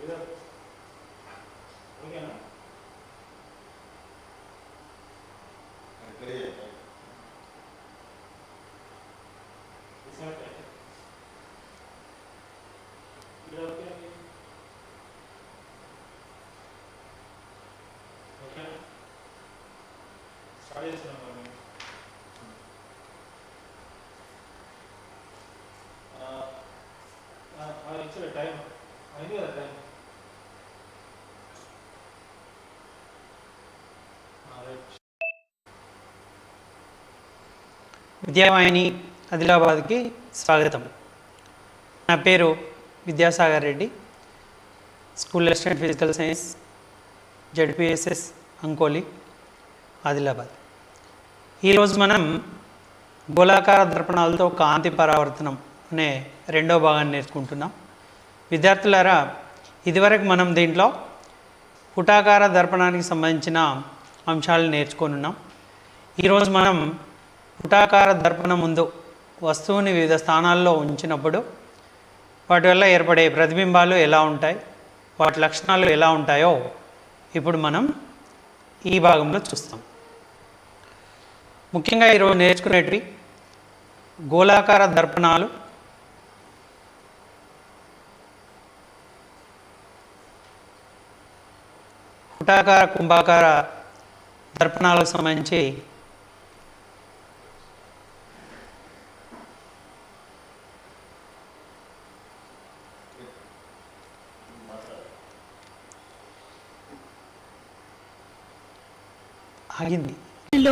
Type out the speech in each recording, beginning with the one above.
Time Vidyavahini ఆదిలాబాద్కి స్వాగతం. నా పేరు Vidyasagar Reddy, school assistant physical science, ZPSS Ankoli, Adilabad. ఈరోజు మనం గోళాకార దర్పణాలతో కాంతి పరావర్తనం అనే రెండో భాగాన్ని నేర్చుకుంటున్నాం. విద్యార్థులారా, ఇదివరకు మనం దీంట్లో పుటాకార దర్పణానికి సంబంధించిన అంశాలను నేర్చుకున్నాం. ఈరోజు మనం పుటాకార దర్పణం ముందు వస్తువుని వివిధ స్థానాల్లో ఉంచినప్పుడు వాటి వల్ల ఏర్పడే ప్రతిబింబాలు ఎలా ఉంటాయి, వాటి లక్షణాలు ఎలా ఉంటాయో ఇప్పుడు మనం ఈ భాగంలో చూస్తాం. ముఖ్యంగా ఈరోజు నేర్చుకునేటివి గోళాకార దర్పణాలు, పుటాకార కుంభాకార దర్పణాలకు సంబంధించి ఆగింది.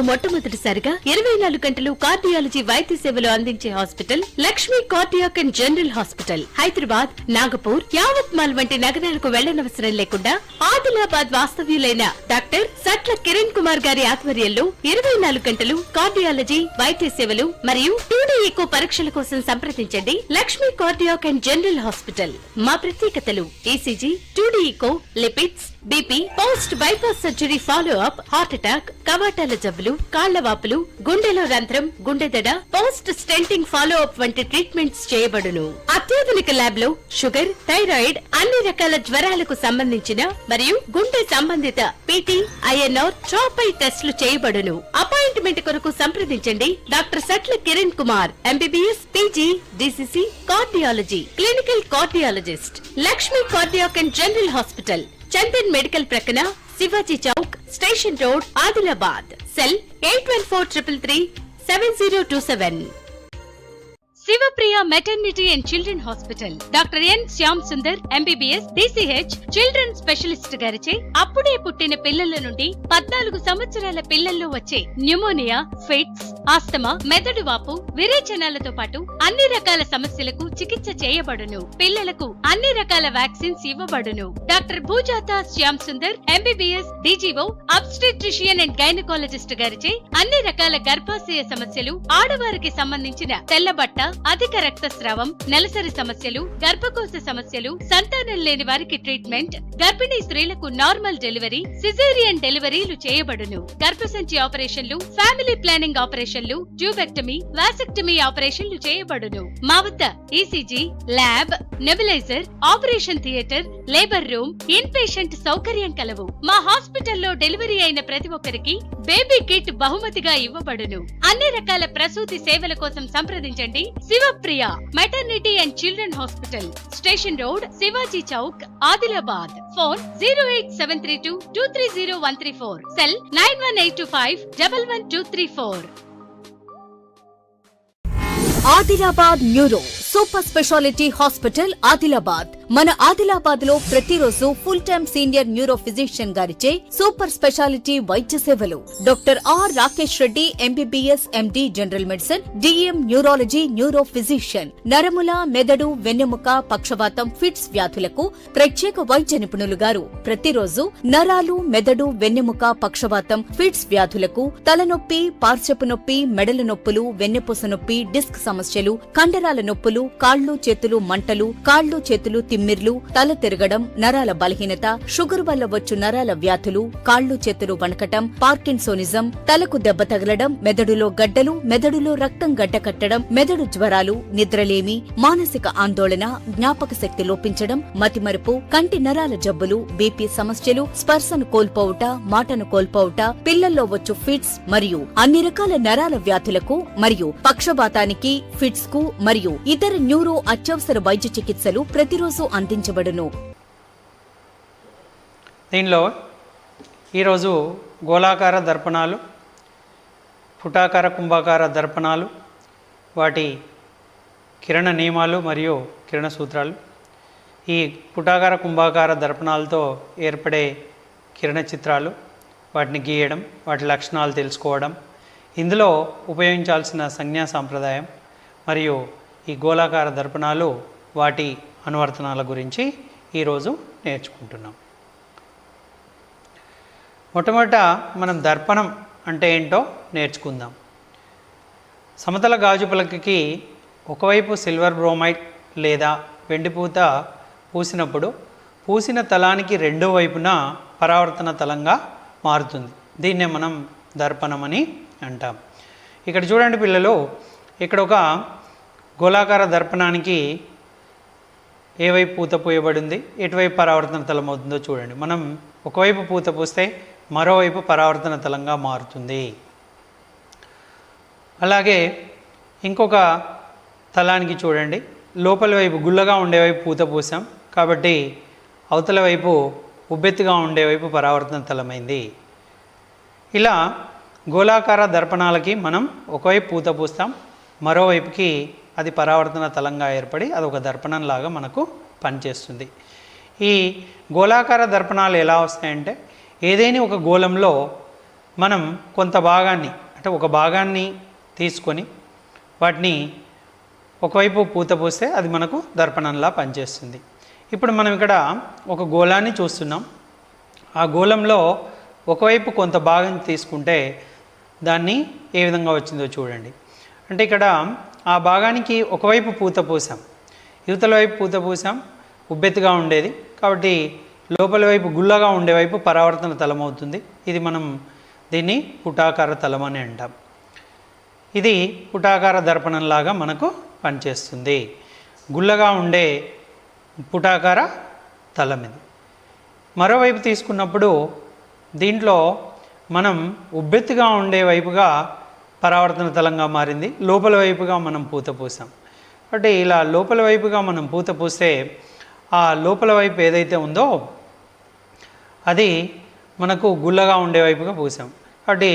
మొట్టమొదటిసారిగా 24 గంటలు కార్డియాలజీ వైద్య సేవలు అందించే hospital Lakshmi cardiac and general hospital, Hyderabad, Nagpur, Yavatmal వంటి నగరాలకు వెళ్లనవసరం లేకుండా ఆదిలాబాద్ వాస్తవ్యులైన డాక్టర్ సట్ల కిరణ్ కుమార్ గారి ఆధ్వర్యంలో 24 గంటలు కార్డియాలజీ వైద్య సేవలు మరియు 2D ఎకో పరీక్షల కోసం సంప్రదించండి. Lakshmi cardiac and general hospital. మా ప్రత్యేకతలు ECG, 2D echo, lipids, BP, post bypass surgery, follow up, heart attack, కవాటాల జబ్బులు, కాళ్లవాపులు, గుండెలో రంధ్రం, గుండెదడ, పోస్ట్ స్టెంటింగ్ ఫాలో అప్ వంటి ట్రీట్మెంట్స్ చేయబడును. అత్యాధునిక ల్యాబ్ లో షుగర్, థైరాయిడ్, అన్ని రకాల జ్వరాలకు సంబంధించిన మరియు గుండె సంబంధిత పీటీ, ఐఎన్ఆర్, ట్రాపై టెస్టులు చేయబడును. అపాయింట్మెంట్ కొరకు సంప్రదించండి doctor Satla Kiran Kumar, MBBS, PG, DCC, cardiology, clinical cardiologist, Lakshmi cardiac and general hospital, Chandan medical ప్రక్కన, Shivaji Chowk, station road, Adilabad. Cell 8143337027. Shivapriya maternity and children hospital, doctor N Shyam Sundar, MBBS, DCH, children specialist గారిచే అప్పుడే పుట్టిన పిల్లల నుండి 14 సంవత్సరాల పిల్లల్లో వచ్చే న్యూమోనియా, ఫిట్స్, ఆస్తమా, మెదడు వాపు, విరేచనాలతో పాటు అన్ని రకాల సమస్యలకు చికిత్స చేయబడును. పిల్లలకు అన్ని రకాల వ్యాక్సిన్స్ ఇవ్వబడును. Doctor Bhujata Shyam Sundar, MBBS, DGO, obstetrician and gynaecologist గారిచే అన్ని రకాల గర్భాశయ సమస్యలు, ఆడవారికి సంబంధించిన తెల్లబట్ట, అధిక రక్తస్రావం, నెలసరి సమస్యలు, గర్భకోశ సమస్యలు, సంతానం లేని వారికి ట్రీట్మెంట్, గర్భిణీ స్త్రీలకు నార్మల్ డెలివరీ, సిజేరియన్ డెలివరీలు చేయబడును. గర్భసంచి ఆపరేషన్లు, ఫ్యామిలీ ప్లానింగ్ ఆపరేషన్లు, ట్యూబెక్టమీ, వాసెక్టమీ ఆపరేషన్లు చేయబడును. మా వద్ద ECG, lab, nebuliser, operation theatre, labour room, in patient సౌకర్యం కలవు. మా హాస్పిటల్లో డెలివరీ అయిన ప్రతి ఒక్కరికి బేబీ కిట్ బహుమతిగా ఇవ్వబడును. అన్ని రకాల ప్రసూతి సేవల కోసం సంప్రదించండి Shivapriya maternity and children hospital, station road, Shivaji Chowk, Adilabad. Phone 08732230134. Cell 9182511234. Adilabad neuro super speciality hospital, Adilabad. మన ఆదిలాబాద్ లో ప్రతిరోజు full time senior neuro physician గారిచే సూపర్ స్పెషాలిటీ వైద్య సేవలు. Doctor R Rakesh Reddy, MBBS, MD, general medicine, DM neurology, neuro physician. నరముల, మెదడు, వెన్నెముక, పక్షవాతం, ఫిట్స్ వ్యాధులకు ప్రత్యేక వైద్య నిపుణులు గారు ప్రతిరోజు నరాలు, మెదడు, వెన్నెముక, పక్షవాతం, ఫిట్స్ వ్యాధులకు, తలనొప్పి, పార్శ్వపు నొప్పి, మెడల నొప్పులు, వెన్నెపూస నొప్పి, డిస్క్ సమస్యలు, కండరాల నొప్పులు, నొప్పులు, కాళ్ళు చేతులు మంటలు, కాళ్ళు చేతులు తిమ్మిర్లు, తల తిరగడం, నరాల బలహీనత, షుగర్ వల్ల వచ్చు నరాల వ్యాధులు, కాళ్ళు చేతులు వణకటం, పార్కిన్సోనిజం, తలకు దెబ్బ తగలడం, మెదడులో గడ్డలు, మెదడులో రక్తం గడ్డకట్టడం, మెదడు జ్వరాలు, నిద్రలేమి, మానసిక ఆందోళన, జ్ఞాపక శక్తి లోపించడం, మతిమరుపు, కంటి నరాల జబ్బులు, బీపీ సమస్యలు, స్పర్శను కోల్పోవుట, మాటను కోల్పోవుట, పిల్లల్లో వచ్చు ఫిట్స్ మరియు అన్ని రకాల నరాల వ్యాధులకు మరియు పక్షపాతానికి, ఫిట్స్ కు మరియు ఇతర న్యూరో అత్యవసర వైద్య చికిత్సలు ప్రతిరోజు అందించబడును. దీనిలో ఈరోజు గోళాకార దర్పణాలు, పుటాకార కుంభాకార దర్పణాలు, వాటి కిరణ నియమాలు మరియు కిరణ సూత్రాలు, ఈ పుటాకార కుంభాకార దర్పణాలతో ఏర్పడే కిరణ చిత్రాలు, వాటిని గీయడం, వాటి లక్షణాలు తెలుసుకోవడం, ఇందులో ఉపయోగించాల్సిన సంజ్ఞా సాంప్రదాయం మరియు ఈ గోళాకార దర్పణాలు వాటి అనువర్తనాల గురించి ఈరోజు నేర్చుకుంటున్నాం. మొట్టమొదట మనం దర్పణం అంటే ఏంటో నేర్చుకుందాం. సమతల గాజు పలకకి ఒకవైపు సిల్వర్ బ్రోమైడ్ లేదా వెండిపూత పూసినప్పుడు పూసిన తలానికి రెండో వైపున పరావర్తన తలంగా మారుతుంది. దీన్నే మనం దర్పణం అని అంటాం. ఇక్కడ చూడండి పిల్లలు, ఇక్కడ ఒక గోళాకార దర్పణానికి ఏ వైపు పూత పూయబడింది, ఎటువైపు పరావర్తన తలం అవుతుందో చూడండి. మనం ఒకవైపు పూత పూస్తే మరోవైపు పరావర్తన తలంగా మారుతుంది. అలాగే ఇంకొక తలానికి చూడండి, లోపల వైపు గుల్లగా ఉండేవైపు పూత పూసాం కాబట్టి అవతల వైపు ఉబ్బెత్తుగా ఉండేవైపు పరావర్తన తలమైంది. ఇలా గోళాకార దర్పణాలకి మనం ఒకవైపు పూత పూస్తాం, మరోవైపుకి అది పరావర్తన తలంగా ఏర్పడి అదొక దర్పణంలాగా మనకు పనిచేస్తుంది. ఈ గోళాకార దర్పణాలు ఎలా వస్తాయంటే, ఏదైనా ఒక గోళంలో మనం కొంత భాగాన్ని అంటే ఒక భాగాన్ని తీసుకొని వాటిని ఒకవైపు పూత పూస్తే అది మనకు దర్పణంలా పనిచేస్తుంది. ఇప్పుడు మనం ఇక్కడ ఒక గోళాన్ని చూస్తున్నాం. ఆ గోళంలో ఒకవైపు కొంత భాగం తీసుకుంటే దాన్ని ఏ విధంగా వచ్చిందో చూడండి. అంటే ఇక్కడ ఆ భాగానికి ఒకవైపు పూత పూసాం, యువతల వైపు పూత పూసాం, ఉబ్బెత్తుగా ఉండేది కాబట్టి లోపల వైపు గుల్లగా ఉండేవైపు పరావర్తన తలం అవుతుంది. ఇది మనం దీన్ని పుటాకార తలం అని అంటాం. ఇది పుటాకార దర్పణంలాగా మనకు పనిచేస్తుంది. గుల్లగా ఉండే పుటాకార తలం ఇది. మరోవైపు తీసుకున్నప్పుడు దీంట్లో మనం ఉబ్బెత్తుగా ఉండే వైపుగా పరావర్తన తలంగా మారింది, లోపల వైపుగా మనం పూత పూసాం. కాబట్టి ఇలా లోపల వైపుగా మనం పూత పూస్తే ఆ లోపల వైపు ఏదైతే ఉందో అది మనకు గుల్లగా ఉండే వైపుగా పూసాం. కాబట్టి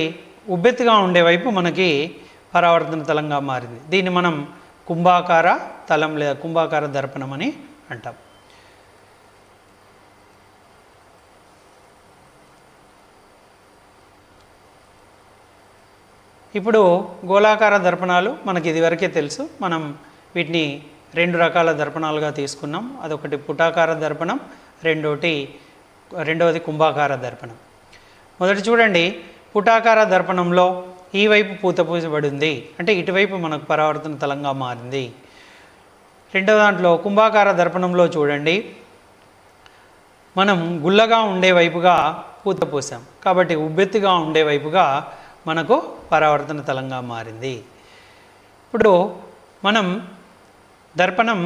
ఉబ్బెత్తుగా ఉండే వైపు మనకి పరావర్తన తలంగా మారింది. దీన్ని మనం కుంభాకార తలం లేదా కుంభాకార దర్పణం అని అంటాం. ఇప్పుడు గోళాకార దర్పణాలు మనకి ఇదివరకే తెలుసు. మనం వీటిని రెండు రకాల దర్పణాలుగా తీసుకున్నాం. అదొకటి పుటాకార దర్పణం, రెండవది కుంభాకార దర్పణం. మొదటి చూడండి, పుటాకార దర్పణంలో ఈ వైపు పూత పూసబడింది అంటే ఇటువైపు మనకు పరావర్తన తలంగా మారింది. రెండవ దాంట్లో కుంభాకార దర్పణంలో చూడండి, మనం గుల్లగా ఉండే వైపుగా పూత పూసాం కాబట్టి ఉబ్బెత్తుగా ఉండే వైపుగా మనకు పరావర్తన తలంగా మారింది. ఇప్పుడు మనం దర్పణం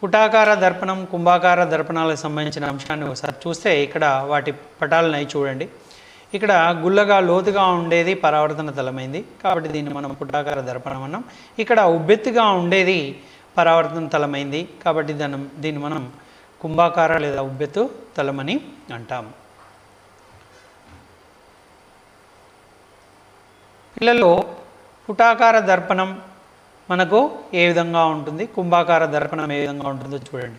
పుటాకార దర్పణం, కుంభాకార దర్పణాలకు సంబంధించిన అంశాన్ని ఒకసారి చూస్తే ఇక్కడ వాటి పటాలను చూడండి. ఇక్కడ గుల్లగా లోతుగా ఉండేది పరావర్తన తలమైంది కాబట్టి దీన్ని మనం పుటాకార దర్పణం అన్నాం. ఇక్కడ ఉబ్బెత్తుగా ఉండేది పరావర్తన తలమైంది కాబట్టి దీన్ని మనం కుంభాకార లేదా ఉబ్బెత్తు తలమని అంటాం. పిల్లల్లో పుటాకార దర్పణం మనకు ఏ విధంగా ఉంటుంది, కుంభాకార దర్పణం ఏ విధంగా ఉంటుందో చూడండి.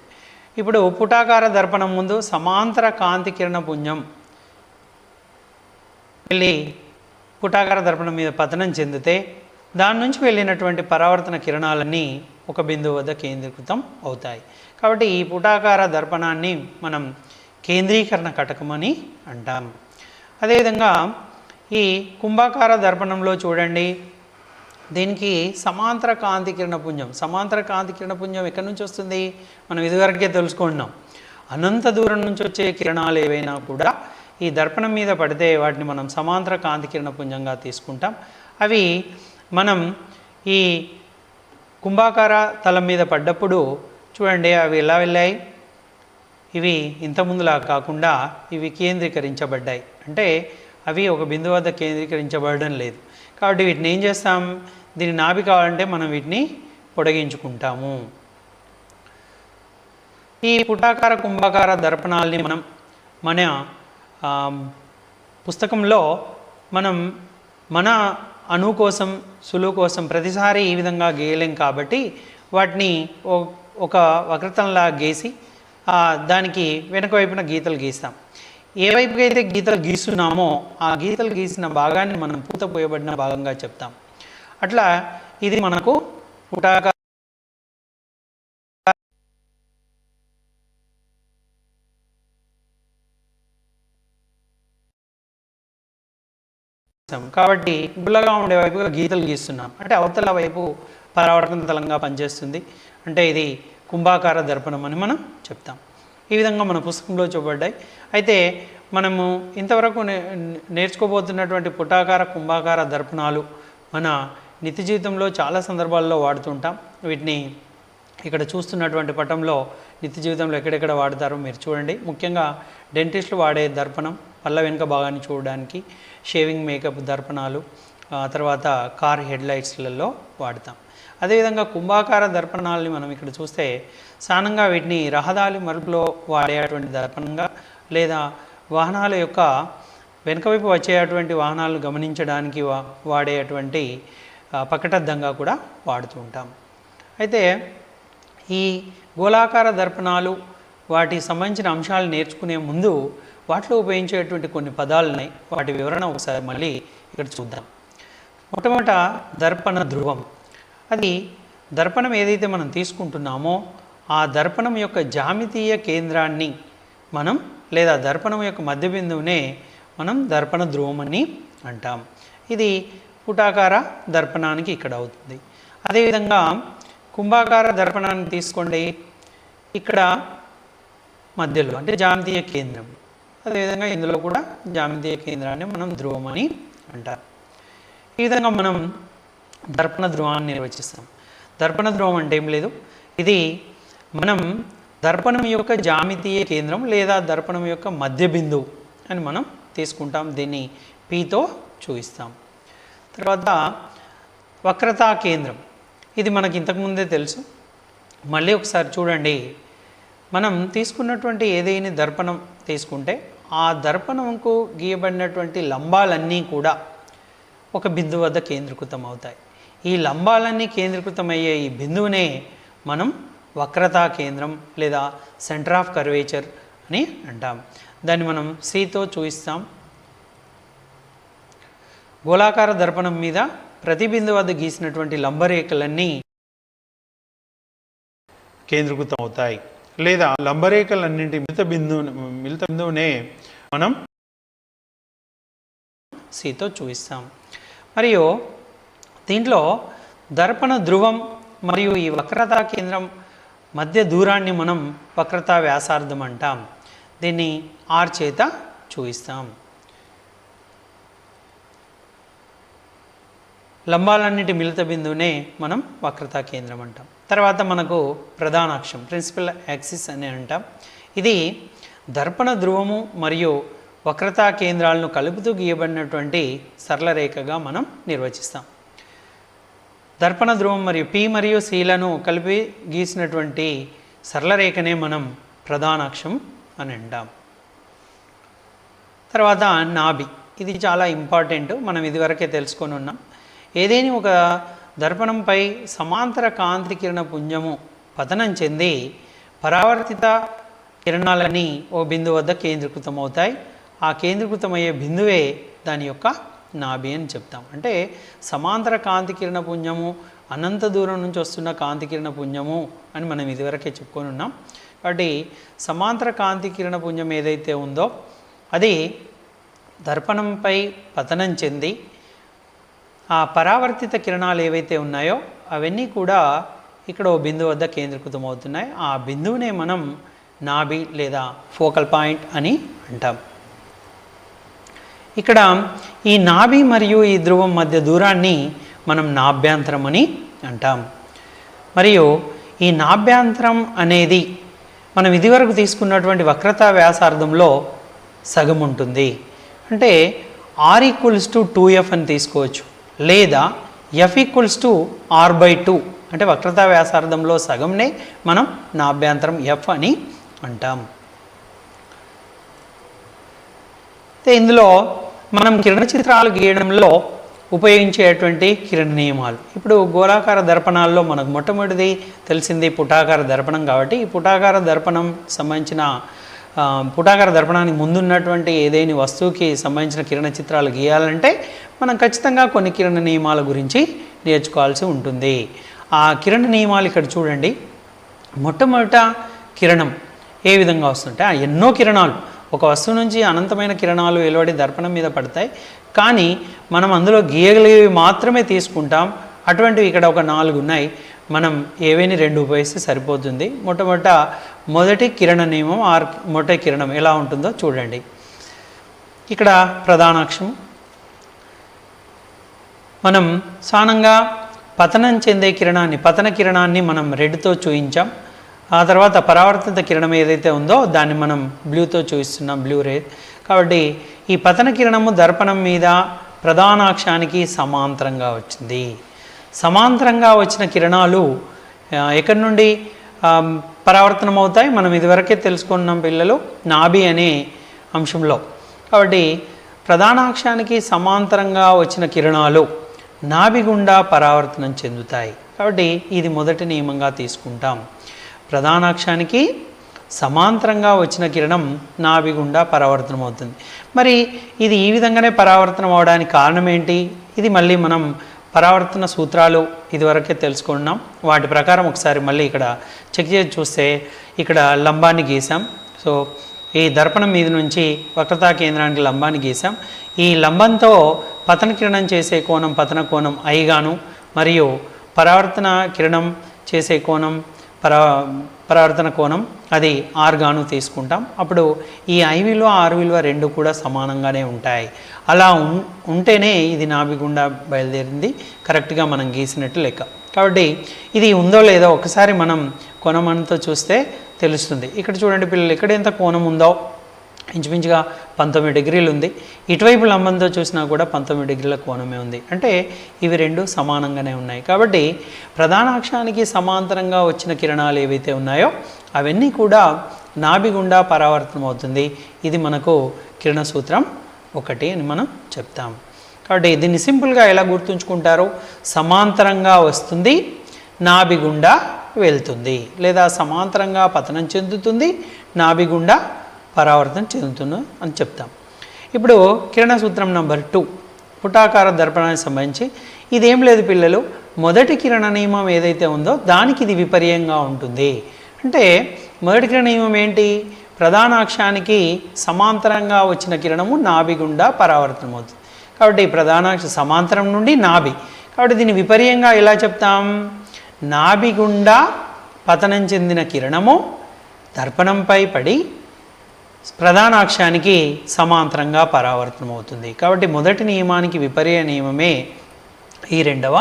ఇప్పుడు పుటాకార దర్పణం ముందు సమాంతర కాంతి కిరణ పుంజం వెళ్ళి పుటాకార దర్పణం మీద పతనం చెందితే దాని నుంచి వెళ్ళినటువంటి పరావర్తన కిరణాలన్నీ ఒక బిందువు వద్ద కేంద్రీకృతం అవుతాయి. కాబట్టి ఈ పుటాకార దర్పణాన్ని మనం కేంద్రీకరణ కటకం అని అంటాం. అదేవిధంగా ఈ కుంభాకార దర్పణంలో చూడండి, దీనికి సమాంతర కాంతి కిరణ పుంజం. సమాంతర కాంతి కిరణ పుంజం ఎక్కడి నుంచి వస్తుంది? మనం ఇదివరకే తెలుసుకుంటున్నాం. అనంత దూరం నుంచి వచ్చే కిరణాలు ఏవైనా కూడా ఈ దర్పణం మీద పడితే వాటిని మనం సమాంతర కాంతి కిరణ పుంజంగా తీసుకుంటాం. అవి మనం ఈ కుంభాకార తలం మీద పడ్డప్పుడు చూడండి అవి ఎలా వెళ్ళాయి. ఇవి ఇంతకుముందులా కాకుండా ఇవి కేంద్రీకరించబడ్డాయి. అంటే అవి ఒక బిందువు వద్ద కేంద్రీకరించబడడం లేదు. కాబట్టి వీటిని ఏం చేస్తాం? దీని నాభి కావాలంటే మనం వీటిని పొడిగించుకుంటాము. ఈ పుటాకార కుంభాకార దర్పణాలని మనం మన పుస్తకంలో మన అణువు కోసం సులువు కోసం ప్రతిసారి ఈ విధంగా గీయలేం కాబట్టి వాటిని ఒక వక్రతంలా గీసి దానికి వెనక వైపున గీతలు గీస్తాం. ఏ వైపుకి అయితే గీతలు గీస్తున్నామో ఆ గీతలు గీసిన భాగాన్ని మనం పూత పోయబడిన భాగంగా చెప్తాం. అట్లా ఇది మనకు పుటాకార కాబట్టి గుల్లగా ఉండే వైపుగా గీతలు గీస్తున్నాం. అంటే అవతల వైపు పరావర్తన తలంగా పనిచేస్తుంది. అంటే ఇది కుంభాకార దర్పణం అని మనం చెప్తాం. ఈ విధంగా మన పుస్తకంలో చూపబడ్డాయి. అయితే మనము ఇంతవరకు నేర్చుకోబోతున్నటువంటి పుటాకార కుంభాకార దర్పణాలు మన నిత్య జీవితంలో చాలా సందర్భాల్లో వాడుతుంటాం. వీటిని ఇక్కడ చూస్తున్నటువంటి పటంలో నిత్య జీవితంలో ఎక్కడెక్కడ వాడతారో మీరు చూడండి. ముఖ్యంగా డెంటిస్టులు వాడే దర్పణం పళ్ళ వెనుక భాగాన్ని చూడడానికి, షేవింగ్ మేకప్ దర్పణాలు, తర్వాత కార్ హెడ్లైట్స్లలో వాడతాం. అదేవిధంగా కుంభాకార దర్పణాలని మనం ఇక్కడ చూస్తే సాధారణంగా వీటిని రహదారి మలుపులో వాడేటువంటి దర్పణంగా లేదా వాహనాల యొక్క వెనుకవైపు వచ్చేటువంటి వాహనాలు గమనించడానికి వాడేటువంటి పకటద్దంగా కూడా వాడుతూ ఉంటాం. అయితే ఈ గోళాకార దర్పణాలు వాటికి సంబంధించిన అంశాలు నేర్చుకునే ముందు వాటిలో ఉపయోగించేటువంటి కొన్ని పదాలు ఉన్నాయి. వాటి వివరణ ఒకసారి మళ్ళీ ఇక్కడ చూద్దాం. మొట్టమొదట దర్పణ ధ్రువం. అది దర్పణం ఏదైతే మనం తీసుకుంటున్నామో ఆ దర్పణం యొక్క జామితీయ కేంద్రాన్ని మనం లేదా దర్పణం యొక్క మధ్య బిందువునే మనం దర్పణ ధ్రువం అని అంటాం. ఇది పుటాకార దర్పణానికి ఇక్కడ అవుతుంది. అదేవిధంగా కుంభాకార దర్పణాన్ని తీసుకోండి. ఇక్కడ మధ్యలో అంటే జామితీయ కేంద్రం. అదేవిధంగా ఇందులో కూడా జామితీయ కేంద్రాన్ని మనం ధ్రువం అని అంటాం. ఈ విధంగా మనం దర్పణ ధ్రువాన్ని నిర్వచిస్తాం. దర్పణ ధ్రువం అంటే ఏం లేదు, ఇది మనం దర్పణం యొక్క జామితీయ కేంద్రం లేదా దర్పణం యొక్క మధ్య బిందువు అని మనం తీసుకుంటాం. దీన్ని పీతో చూపిస్తాం. తర్వాత వక్రతా కేంద్రం. ఇది మనకి ఇంతకుముందే తెలుసు. మళ్ళీ ఒకసారి చూడండి. మనం తీసుకున్నటువంటి ఏదైనా దర్పణం తీసుకుంటే ఆ దర్పణంకు గీయబడినటువంటి లంబాలన్నీ కూడా ఒక బిందువు వద్ద కేంద్రీకృతం అవుతాయి. ఈ లంబాలన్నీ కేంద్రీకృతమయ్యే ఈ బిందువునే మనం వక్రతా కేంద్రం లేదా సెంటర్ ఆఫ్ కర్వేచర్ అని అంటాం. దాన్ని మనం సితో చూపిస్తాం. గోళాకార దర్పణం మీద ప్రతి బిందువు వద్ద గీసినటువంటి లంబరేఖలన్నీ కేంద్రీకృతం అవుతాయి. లేదా లంబరేఖలన్నింటి మిలిత బిందువునే మనం సితో చూపిస్తాం. మరియు దీంట్లో దర్పణ ధ్రువం మరియు ఈ వక్రతా కేంద్రం మధ్య దూరాన్ని మనం వక్రతా వ్యాసార్థం అంటాం. దీన్ని ఆర్ చేత చూపిస్తాం. లంబాలన్నిటి మిలిత బిందువునే మనం వక్రతా కేంద్రం అంటాం. తర్వాత మనకు ప్రధాన అక్షం ప్రిన్సిపల్ యాక్సిస్ అని అంటాం. ఇది దర్పణ ధ్రువము మరియు వక్రతా కేంద్రాలను కలుపుతూ గీయబడినటువంటి సరళ రేఖగా మనం నిర్వచిస్తాం. దర్పణ ధ్రువం మరియు పి మరియు సిలను కలిపి గీసినటువంటి సరళ రేఖనే మనం ప్రధాన అక్షం అని అంటాం. తర్వాత నాభి. ఇది చాలా ఇంపార్టెంట్. మనం ఇదివరకే తెలుసుకొని ఉన్నాం. ఏదైనా ఒక దర్పణంపై సమాంతర కాంతి కిరణ పుంజము పతనం చెంది పరావర్తిత కిరణాలని ఓ బిందువు వద్ద కేంద్రీకృతం అవుతాయి. ఆ కేంద్రీకృతమయ్యే బిందువే దాని యొక్క నాభి అని చెప్తాం. అంటే సమాంతర కాంతి కిరణ పుంజము అనంత దూరం నుంచి వస్తున్న కాంతి కిరణ పుంజము అని మనం ఇదివరకే చెప్పుకొని ఉన్నాం. కాబట్టి సమాంతర కాంతి కిరణ పుంజం ఏదైతే ఉందో అది దర్పణంపై పతనం చెంది ఆ పరావర్తిత కిరణాలు ఏవైతే ఉన్నాయో అవన్నీ కూడా ఇక్కడ ఓ బిందువు వద్ద కేంద్రీకృతం అవుతున్నాయి. ఆ బిందువునే మనం నాభి లేదా ఫోకల్ పాయింట్ అని అంటాం. ఇక్కడ ఈ నాభి మరియు ఈ ధ్రువం మధ్య దూరాన్ని మనం నాభ్యాంతరం అని అంటాం. మరియు ఈ నాభ్యాంతరం అనేది మనం ఇదివరకు తీసుకున్నటువంటి వక్రతా వ్యాసార్థంలో సగం ఉంటుంది. అంటే r = 2f అని తీసుకోవచ్చు, లేదా f = r/2 అంటే వక్రతా వ్యాసార్థంలో సగంనే మనం నాభ్యాంతరం f అని అంటాం. ఇందులో మనం కిరణ చిత్రాలు గీయడంలో ఉపయోగించేటువంటి కిరణ నియమాలు. ఇప్పుడు గోళాకార దర్పణాల్లో మనకు మొట్టమొదటిది తెలిసింది పుటాకార దర్పణం. కాబట్టి ఈ పుటాకార దర్పణం సంబంధించిన పుటాకార దర్పణానికి ముందున్నటువంటి ఏదైనా వస్తువుకి సంబంధించిన కిరణ చిత్రాలు గీయాలంటే మనం ఖచ్చితంగా కొన్ని కిరణ నియమాల గురించి నేర్చుకోవాల్సి ఉంటుంది. ఆ కిరణ నియమాలు ఇక్కడ చూడండి. మొట్టమొదట కిరణం ఏ విధంగా వస్తుంటే ఎన్నో కిరణాలు ఒక వస్తువు నుంచి అనంతమైన కిరణాలు వెలువడి దర్పణం మీద పడతాయి. కానీ మనం అందులో గీయగలిగేవి మాత్రమే తీసుకుంటాం. అటువంటివి ఇక్కడ ఒక 4 ఉన్నాయి. మనం ఏవైనా 2 ఉపయోగిస్తే సరిపోతుంది. మొదటి కిరణ నియమం మొదటి కిరణం ఎలా ఉంటుందో చూడండి. ఇక్కడ ప్రధానాక్షం మనం సానంగా పతనం చెందే పతన కిరణాన్ని మనం రెడ్తో చూయించాం. ఆ తర్వాత పరావర్తిత కిరణం ఏదైతే ఉందో దాన్ని మనం బ్లూతో చూపిస్తున్నాం, బ్లూ రే. కాబట్టి ఈ పతన కిరణము దర్పణం మీద ప్రధానాక్షానికి సమాంతరంగా వచ్చింది. సమాంతరంగా వచ్చిన కిరణాలు ఎక్కడి నుండి పరావర్తనం అవుతాయి? మనం ఇదివరకే తెలుసుకున్నాం పిల్లలు, నాభి అనే అంశంలో. కాబట్టి ప్రధానాక్షానికి సమాంతరంగా వచ్చిన కిరణాలు నాభి గుండా పరావర్తనం చెందుతాయి. కాబట్టి ఇది మొదటి నియమంగా తీసుకుంటాం. ప్రధానాక్షానికి సమాంతరంగా వచ్చిన కిరణం నాభి గుండా పరావర్తనం అవుతుంది. మరి ఇది ఈ విధంగానే పరావర్తనం అవడానికి కారణం ఏంటి? ఇది మళ్ళీ మనం పరావర్తన సూత్రాలు ఇదివరకే తెలుసుకున్నాం. వాటి ప్రకారం ఒకసారి మళ్ళీ ఇక్కడ చెక్ చేసి చూస్తే ఇక్కడ లంబాన్ని గీసాం. సో ఈ దర్పణం మీద నుంచి వక్రతా కేంద్రానికి లంబాన్ని గీసాం. ఈ లంబంతో పతన కిరణం చేసే కోణం పతన కోణం I గాను, మరియు పరావర్తన కిరణం చేసే కోణం పరావర్తన కోణం అది R గాను తీసుకుంటాం. అప్పుడు ఈ I విలువ R విలువ 2 కూడా సమానంగానే ఉంటాయి. అలా ఉంటేనే ఇది నాభి గుండా బయలుదేరింది, కరెక్ట్గా మనం గీసినట్టు లెక్క. కాబట్టి ఇది ఉందో లేదో ఒకసారి మనం కోణమంతో చూస్తే తెలుస్తుంది. ఇక్కడ చూడండి పిల్లలు, ఇక్కడ ఎంత కోణం ఉందో ఇంచుమించుగా 19 డిగ్రీలు ఉంది. ఇటువైపు లంబంతో చూసినా కూడా 19 డిగ్రీల కోణమే ఉంది. అంటే ఇవి 2 సమానంగానే ఉన్నాయి. కాబట్టి ప్రధానాక్షానికి సమాంతరంగా వచ్చిన కిరణాలు ఏవైతే ఉన్నాయో అవన్నీ కూడా నాభి గుండా పరావర్తనం అవుతుంది. ఇది మనకు కిరణ సూత్రం 1 అని మనం చెప్తాం. కాబట్టి దీన్ని సింపుల్గా ఎలా గుర్తుంచుకుంటారు? సమాంతరంగా వస్తుంది, నాభి గుండా వెళ్తుంది, లేదా సమాంతరంగా పతనం చెందుతుంది, నాభి గుండా పరావర్తనం చెందుతుంది అని చెప్తాం. ఇప్పుడు కిరణ సూత్రం నెంబర్ 2 పుటాకార దర్పణానికి సంబంధించి ఇదేం లేదు పిల్లలు, మొదటి కిరణ నియమం ఏదైతే ఉందో దానికి ఇది విపర్యంగా ఉంటుంది. అంటే మొదటి కిరణ నియమం ఏంటి? ప్రధానాక్షానికి సమాంతరంగా వచ్చిన కిరణము నాభి గుండా పరావర్తనం అవుతుంది. కాబట్టి ప్రధానాక్ష సమాంతరం నుండి నాభి. కాబట్టి దీన్ని విపర్యంగా ఎలా చెప్తాం? నాభి గుండా పతనం చెందిన కిరణము దర్పణంపై పడి ప్రధానాక్షానికి సమాంతరంగా పరావర్తనం అవుతుంది. కాబట్టి మొదటి నియమానికి విపర్య నియమమే ఈ 2వ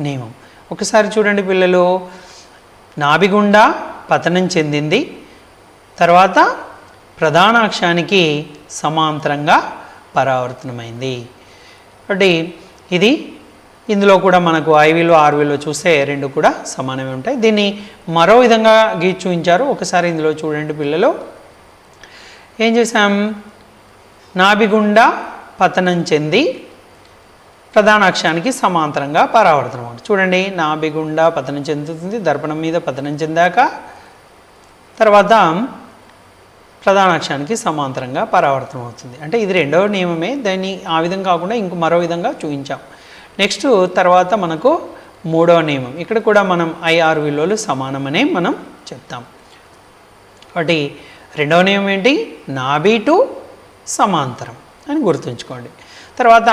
నియమం. ఒకసారి చూడండి పిల్లలు, నాభి గుండా పతనం చెందింది, తర్వాత ప్రధానాక్షానికి సమాంతరంగా పరావర్తనమైంది. కాబట్టి ఇది ఇందులో కూడా మనకు I విలువ R విలువ చూస్తే 2 కూడా సమానమే ఉంటాయి. దీన్ని మరో విధంగా గీచి చూపించారు. ఒకసారి ఇందులో చూడండి పిల్లలు, ఏం చేసాం? నాభి గుండా పతనం చెంది ప్రధానాక్షానికి సమాంతరంగా పరావర్తనం అవుతుంది. చూడండి, నాభి గుండా పతనం చెందుతుంది, దర్పణం మీద పతనం చెందాక తర్వాత ప్రధానాక్షానికి సమాంతరంగా పరావర్తనం అవుతుంది. అంటే ఇది 2వ నియమమే. దాన్ని ఆ విధంగా కాకుండా ఇంకో మరో విధంగా చూపించాం. నెక్స్ట్ తర్వాత మనకు 3వ నియమం. ఇక్కడ కూడా మనం IR విలువలు సమానమనే మనం చెప్తాం. కాబట్టి 2వ నియమం ఏంటి? నాభి టు సమాంతరం అని గుర్తుంచుకోండి. తర్వాత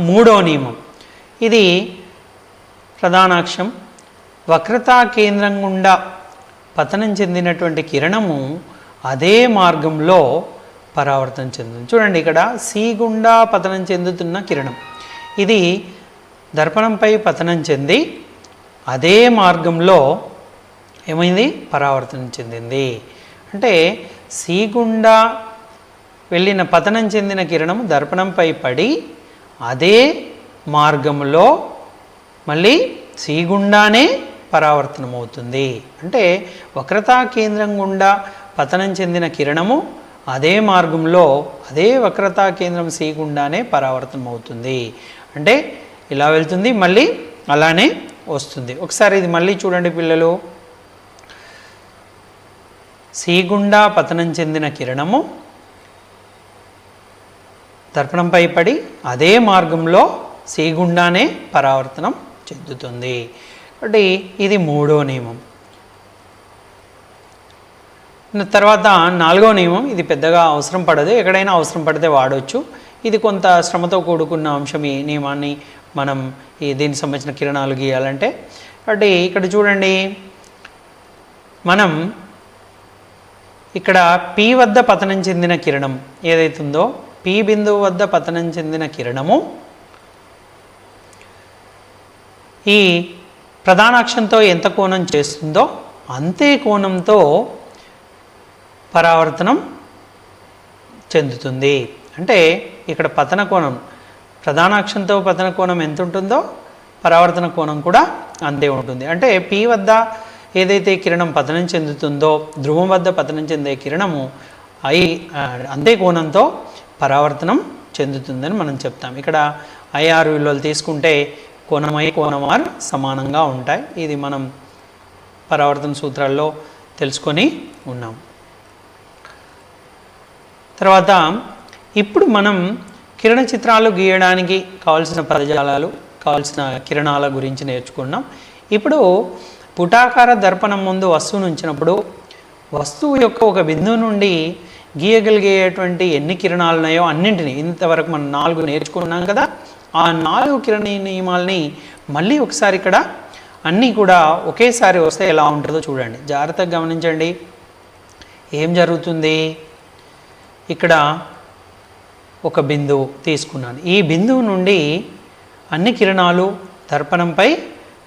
3వ నియమం. ఇది ప్రధానాక్షం. వక్రతా కేంద్రం గుండా పతనం చెందినటువంటి కిరణము అదే మార్గంలో పరావర్తనం చెందుతుంది. చూడండి, ఇక్కడ సి గుండా పతనం చెందుతున్న కిరణం ఇది దర్పణంపై పతనం చెంది అదే మార్గంలో ఏమైంది, పరావర్తనం చెందింది. అంటే సి గుండా వెళ్ళిన పతనం చెందిన కిరణం దర్పణంపై పడి అదే మార్గంలో మళ్ళీ సి గుండానే పరావర్తనం అవుతుంది. అంటే వక్రతా కేంద్రం గుండా పతనం చెందిన కిరణము అదే మార్గంలో అదే వక్రతా కేంద్రం సి గుండానే పరావర్తనం అవుతుంది. అంటే ఇలా వెళ్తుంది, మళ్ళీ అలానే వస్తుంది. ఒకసారి ఇది మళ్ళీ చూడండి పిల్లలు. సి గుండా పతనం చెందిన కిరణము దర్పణంపై పడి అదే మార్గంలో సి గుండానే పరావర్తనం చెందుతుంది. కాబట్టి ఇది 3వ నియమం. తర్వాత 4వ నియమం, ఇది పెద్దగా అవసరం పడదు, ఎక్కడైనా అవసరం పడితే వాడవచ్చు. ఇది కొంత శ్రమతో కూడుకున్న అంశం. ఈ నియమాన్ని మనం దీనికి సంబంధించిన కిరణాలు గీయాలంటే. కాబట్టి ఇక్కడ చూడండి, మనం ఇక్కడ పి వద్ద పతనం చెందిన కిరణం ఏదైతుందో, పి బిందువు వద్ద పతనం చెందిన కిరణము ఈ ప్రధానాక్షంతో ఎంత కోణం చేస్తుందో అంతే కోణంతో పరావర్తనం చెందుతుంది. అంటే ఇక్కడ పతన కోణం, ప్రధానాక్షంతో పతన కోణం ఎంత ఉంటుందో పరావర్తన కోణం కూడా అంతే ఉంటుంది. అంటే పి వద్ద ఏదైతే కిరణం పతనం చెందుతుందో, ధ్రువం వద్ద పతనం చెందే కిరణము అంతే కోణంతో పరావర్తనం చెందుతుందని మనం చెప్తాం. ఇక్కడ ఐఆర్ విలువలు తీసుకుంటే కోణం ఐ కోణం ఆర్ సమానంగా ఉంటాయి. ఇది మనం పరావర్తన సూత్రాల్లో తెలుసుకొని ఉన్నాం. తర్వాత ఇప్పుడు మనం కిరణ చిత్రాలు గీయడానికి కావాల్సిన పదజాలాలు, కావాల్సిన కిరణాల గురించి నేర్చుకున్నాం. ఇప్పుడు పుటాకార దర్పణం ముందు వస్తువును ఉంచినప్పుడు వస్తువు యొక్క ఒక బిందువు నుండి గీయగలిగేటువంటి ఎన్ని కిరణాలు ఉన్నాయో అన్నింటినీ, ఇంతవరకు మనం 4 నేర్చుకున్నాం కదా, ఆ 4 కిరణ నియమాలని మళ్ళీ ఒకసారి ఇక్కడ అన్నీ కూడా ఒకేసారి వస్తే ఎలా ఉంటుందో చూడండి. జాగ్రత్తగా గమనించండి. ఏం జరుగుతుంది, ఇక్కడ ఒక బిందువు తీసుకున్నాను. ఈ బిందువు నుండి అన్ని కిరణాలు దర్పణంపై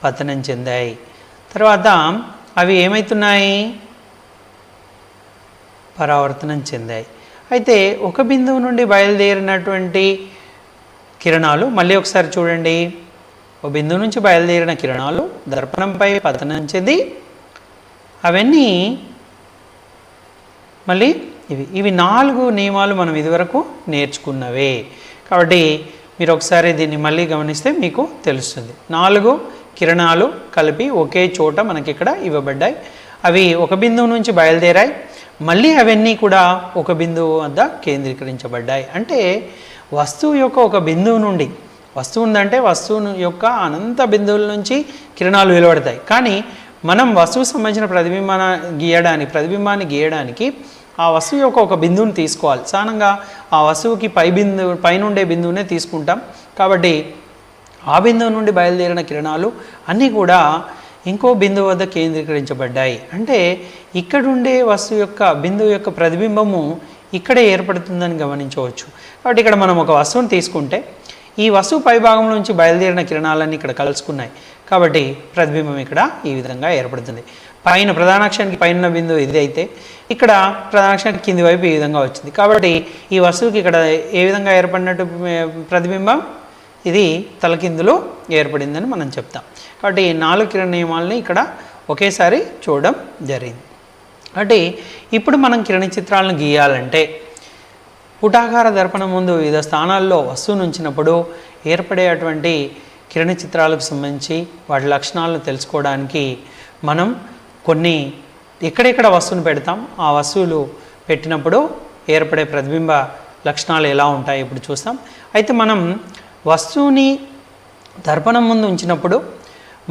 పతనం చెందాయి. తర్వాత అవి ఏమవుతున్నాయి, పరావర్తనం చెందాయి. అయితే ఒక బిందువు నుండి బయలుదేరినటువంటి కిరణాలు మళ్ళీ ఒకసారి చూడండి. ఒక బిందువు నుంచి బయలుదేరిన కిరణాలు దర్పణంపై పతనం చెంది అవన్నీ మళ్ళీ ఇవి 4 నియమాలు మనం ఇదివరకు నేర్చుకున్నవే. కాబట్టి మీరు ఒకసారి దీన్ని మళ్ళీ గమనిస్తే మీకు తెలుస్తుంది. 4 కిరణాలు కలిపి ఒకే చోట మనకి ఇక్కడ ఇవ్వబడ్డాయి. అవి ఒక బిందువు నుంచి బయలుదేరాయి, మళ్ళీ అవన్నీ కూడా ఒక బిందువు వద్ద కేంద్రీకరించబడ్డాయి. అంటే వస్తువు యొక్క ఒక బిందువు నుండి, వస్తువు ఉందంటే వస్తువు యొక్క అనంత బిందువుల నుంచి కిరణాలు వెలువడతాయి. కానీ మనం వస్తువు సంబంధించిన ప్రతిబింబాన్ని గీయడానికి ఆ వస్తువు యొక్క ఒక బిందువుని తీసుకోవాలి. సాధారణంగా ఆ వస్తువుకి పైనుండే బిందువునే తీసుకుంటాం. కాబట్టి ఆ బిందువు నుండి బయలుదేరిన కిరణాలు అన్నీ కూడా ఇంకో బిందువు వద్ద కేంద్రీకరించబడ్డాయి. అంటే ఇక్కడుండే వస్తువు యొక్క బిందువు యొక్క ప్రతిబింబము ఇక్కడే ఏర్పడుతుందని గమనించవచ్చు. కాబట్టి ఇక్కడ మనం ఒక వస్తువుని తీసుకుంటే ఈ వస్తువు పైభాగం నుంచి బయలుదేరిన కిరణాలన్నీ ఇక్కడ కలుసుకున్నాయి. కాబట్టి ప్రతిబింబం ఇక్కడ ఈ విధంగా ఏర్పడుతుంది. పైన ప్రధానాక్షానికి పైన బిందువు ఇది అయితే ఇక్కడ ప్రధానాక్షానికి కింది వైపు ఈ విధంగా వచ్చింది. కాబట్టి ఈ వస్తువుకి ఇక్కడ ఏ విధంగా ఏర్పడినట్టు ప్రతిబింబం, ఇది తలకిందులో ఏర్పడిందని మనం చెప్తాం. కాబట్టి ఈ 4 కిరణ నియమాలని ఇక్కడ ఒకేసారి చూడడం జరిగింది. కాబట్టి ఇప్పుడు మనం కిరణ చిత్రాలను గీయాలంటే పుటాకార దర్పణం ముందు వివిధ స్థానాల్లో వస్తువును ఉంచినప్పుడు ఏర్పడేటువంటి కిరణ చిత్రాలకు సంబంధించి వాటి లక్షణాలను తెలుసుకోవడానికి మనం కొన్ని ఎక్కడెక్కడ వస్తువును పెడతాం, ఆ వస్తువులు పెట్టినప్పుడు ఏర్పడే ప్రతిబింబ లక్షణాలు ఎలా ఉంటాయి ఇప్పుడు చూస్తాం. అయితే మనం వస్తువుని దర్పణం ముందు ఉంచినప్పుడు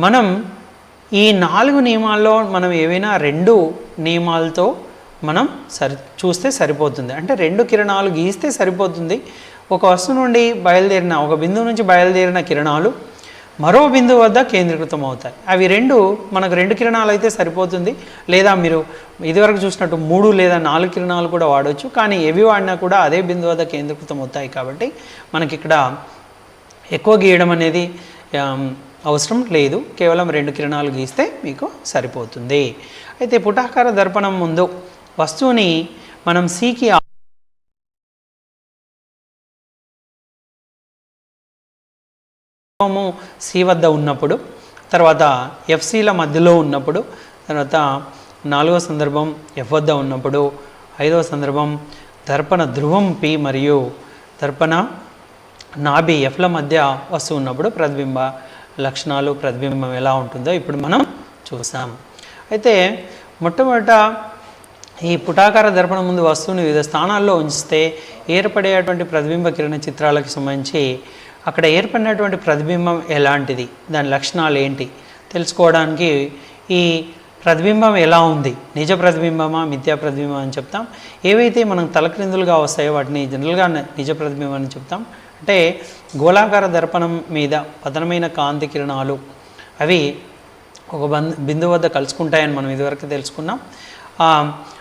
మనం ఈ 4 నియమాల్లో మనం ఏవైనా 2 నియమాలతో మనం చూస్తే సరిపోతుంది. అంటే 2 కిరణాలు గీస్తే సరిపోతుంది. ఒక వస్తువు నుండి బయలుదేరిన, ఒక బిందువు నుంచి బయలుదేరిన కిరణాలు మరో బిందువు వద్ద కేంద్రీకృతం అవుతాయి. అవి మనకు 2 కిరణాలు అయితే సరిపోతుంది, లేదా మీరు ఇదివరకు చూసినట్టు 3 లేదా 4 కిరణాలు కూడా వాడవచ్చు. కానీ ఏవి వాడినా కూడా అదే బిందువు వద్ద కేంద్రీకృతం అవుతాయి కాబట్టి మనకి ఇక్కడ ఎక్కువ గీయడం అనేది అవసరం లేదు. కేవలం 2 కిరణాలు గీస్తే మీకు సరిపోతుంది. అయితే పుటాకార దర్పణం ముందు వస్తువుని మనం సికి సి వద్ద ఉన్నప్పుడు, తర్వాత ఎఫ్సిల మధ్యలో ఉన్నప్పుడు, తర్వాత 4వ సందర్భం ఎఫ్ వద్ద ఉన్నప్పుడు, 5వ సందర్భం దర్పణ ధ్రువం పి మరియు దర్పణ నాభి ఎఫ్ల మధ్య వస్తువు ఉన్నప్పుడు ప్రతిబింబ లక్షణాలు, ప్రతిబింబం ఎలా ఉంటుందో ఇప్పుడు మనం చూసాం. అయితే మొట్టమొదట ఈ పుటాకార దర్పణం ముందు వస్తువుని వివిధ స్థానాల్లో ఉంచితే ఏర్పడేటువంటి ప్రతిబింబ కిరణ చిత్రాలకు సంబంధించి అక్కడ ఏర్పడినటువంటి ప్రతిబింబం ఎలాంటిది, దాని లక్షణాలు ఏంటి తెలుసుకోవడానికి ఈ ప్రతిబింబం ఎలా ఉంది, నిజ ప్రతిబింబమా మిథ్యా ప్రతిబింబం అని చెప్తాం. ఏవైతే మనం తలక్రిందులుగా వస్తాయో వాటిని జనరల్గా నిజ ప్రతిబింబం అని చెప్తాం. అంటే గోళాకార దర్పణం మీద పతనమైన కాంతి కిరణాలు అవి ఒక బిందువు వద్ద కలుసుకుంటాయని మనం ఇదివరకు తెలుసుకున్నాం.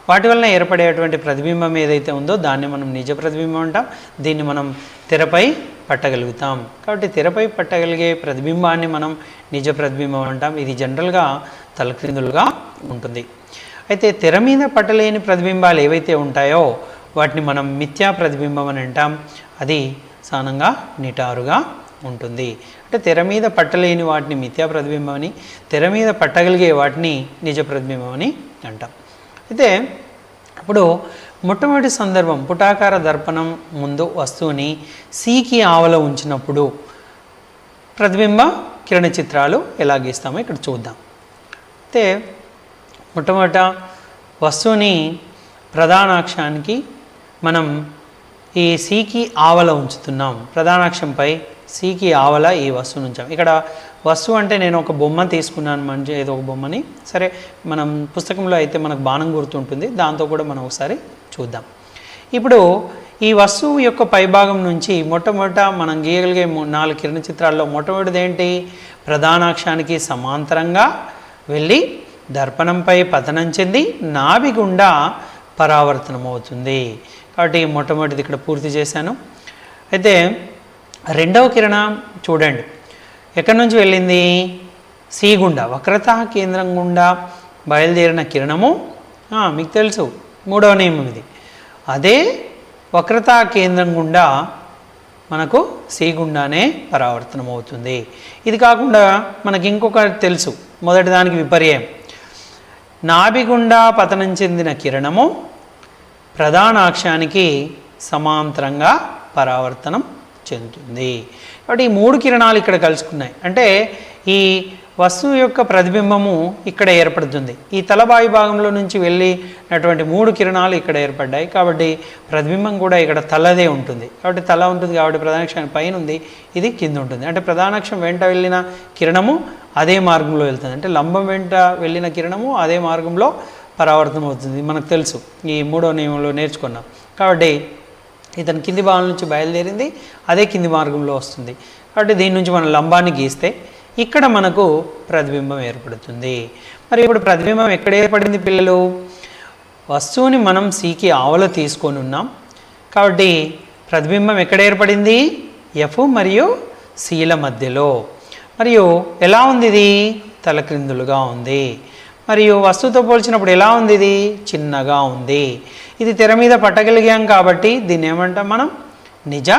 వాటి వలన ఏర్పడేటువంటి ప్రతిబింబం ఏదైతే ఉందో దాన్ని మనం నిజ ప్రతిబింబం అంటాం. దీన్ని మనం తెరపై పట్టగలుగుతాం. కాబట్టి తెరపై పట్టగలిగే ప్రతిబింబాన్ని మనం నిజ ప్రతిబింబం అంటాం. ఇది జనరల్గా తలక్రిందులుగా ఉంటుంది. అయితే తెర మీద పట్టలేని ప్రతిబింబాలు ఏవైతే ఉంటాయో వాటిని మనం మిథ్యా ప్రతిబింబం అని అంటాం. అది సానంగా నిటారుగా ఉంటుంది. అంటే తెర మీద పట్టలేని వాటిని మిథ్యా ప్రతిబింబం అని, తెర మీద పట్టగలిగే వాటిని నిజ ప్రతిబింబం అని అంటాం. అయితే ఇప్పుడు మొట్టమొదటి సందర్భం పుటాకార దర్పణం ముందు వస్తువుని సికి ఆవల ఉంచినప్పుడు ప్రతిబింబ కిరణ చిత్రాలు ఎలా గీస్తామో ఇక్కడ చూద్దాం. అయితే మొట్టమొదట వస్తువుని ప్రధానాక్షానికి మనం ఈ సికి ఆవల ఉంచుతున్నాం. ప్రధానాక్షంపై సికి ఆవల ఈ వస్తువుని ఉంచాం. ఇక్కడ వస్తువు అంటే నేను ఒక బొమ్మ తీసుకున్నాను, మంచి ఏదో ఒక బొమ్మని. సరే, మనం పుస్తకంలో అయితే మనకు బాణం గుర్తుంటుంది, దాంతో కూడా మనం ఒకసారి చూద్దాం. ఇప్పుడు ఈ వస్తువు యొక్క పైభాగం నుంచి మొట్టమొదట మనం గీయగలిగే 4 కిరణ చిత్రాల్లో మొట్టమొదటిది ఏంటి? ప్రధానాక్షానికి సమాంతరంగా వెళ్ళి దర్పణంపై పతనం చెంది నాభి గుండా పరావర్తనం అవుతుంది. కాబట్టి మొట్టమొదటిది ఇక్కడ పూర్తి చేశాను. అయితే రెండవ కిరణం చూడండి, ఎక్కడి నుంచి వెళ్ళింది? సి గుండా, వక్రతా కేంద్రం గుండా బయలుదేరిన కిరణము మీకు తెలుసు, 3వ నియమం ఇది. అదే వక్రతా కేంద్రం గుండా మనకు సి గుండానే పరావర్తనం అవుతుంది. ఇది కాకుండా మనకి ఇంకొకటి తెలుసు, మొదటి దానికి విపర్యం. నాభి గుండా పతనం చెందిన కిరణము ప్రధానాక్షానికి సమాంతరంగా పరావర్తనం చెందుతుంది. కాబట్టి ఈ 3 కిరణాలు ఇక్కడ కలుసుకున్నాయి. అంటే ఈ వస్తువు యొక్క ప్రతిబింబము ఇక్కడ ఏర్పడుతుంది. ఈ తలబాయి భాగంలో నుంచి వెళ్ళినటువంటి 3 కిరణాలు ఇక్కడ ఏర్పడ్డాయి. కాబట్టి ప్రతిబింబం కూడా ఇక్కడ తలదే ఉంటుంది. కాబట్టి తల ఉంటుంది కాబట్టి ప్రధానాక్షం పైన ఉంది, ఇది కింద ఉంటుంది. అంటే ప్రధానాక్షం వెంట వెళ్ళిన కిరణము అదే మార్గంలో వెళ్తుంది. అంటే లంబం వెంట వెళ్ళిన కిరణము అదే మార్గంలో పరావర్తనం అవుతుంది. మనకు తెలుసు, ఈ 3వ నియమంలో నేర్చుకున్నాం. కాబట్టి ఇతను కింది భాగం నుంచి బయలుదేరింది, అదే కింది మార్గంలో వస్తుంది. కాబట్టి దీని నుంచి మనం లంబాన్ని గీస్తే ఇక్కడ మనకు ప్రతిబింబం ఏర్పడుతుంది. మరి ఇప్పుడు ప్రతిబింబం ఎక్కడ ఏర్పడింది పిల్లలు? వస్తువుని మనం సికి ఆవల తీసుకొని ఉన్నాం కాబట్టి ప్రతిబింబం ఎక్కడ ఏర్పడింది? ఎఫ్ మరియు సిల మధ్యలో. మరియు ఎలా ఉంది? ఇది తలక్రిందులుగా ఉంది. మరియు వస్తువుతో పోల్చినప్పుడు ఎలా ఉంది? ఇది చిన్నగా ఉంది. ఇది తెర మీద పట్టగలిగాం కాబట్టి దీన్ని ఏమంటాం మనం? నిజ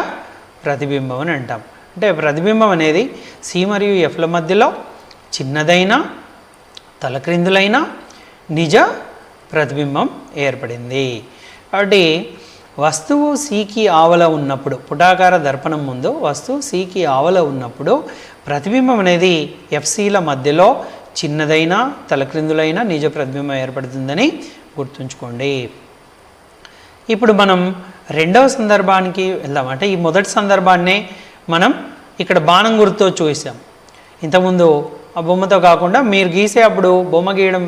ప్రతిబింబం అని అంటాం. అంటే ప్రతిబింబం అనేది సి మరియు ఎఫ్ల మధ్యలో చిన్నదైన తలక్రిందులైన నిజ ప్రతిబింబం ఏర్పడింది. కాబట్టి వస్తువు సికి ఆవల ఉన్నప్పుడు, పుటాకార దర్పణం ముందు వస్తువు సికి ఆవల ఉన్నప్పుడు ప్రతిబింబం అనేది ఎఫ్సిల మధ్యలో చిన్నదైన తలక్రిందులైన నిజ ప్రతిబింబం ఏర్పడుతుందని గుర్తుంచుకోండి. ఇప్పుడు మనం రెండవ సందర్భానికి వెళ్దాం. అంటే ఈ మొదటి సందర్భాన్నే మనం ఇక్కడ బాణం గుర్తుతో చూసాం. ఇంతకుముందు ఆ బొమ్మతో కాకుండా మీరు గీసే అప్పుడు బొమ్మ గీయడం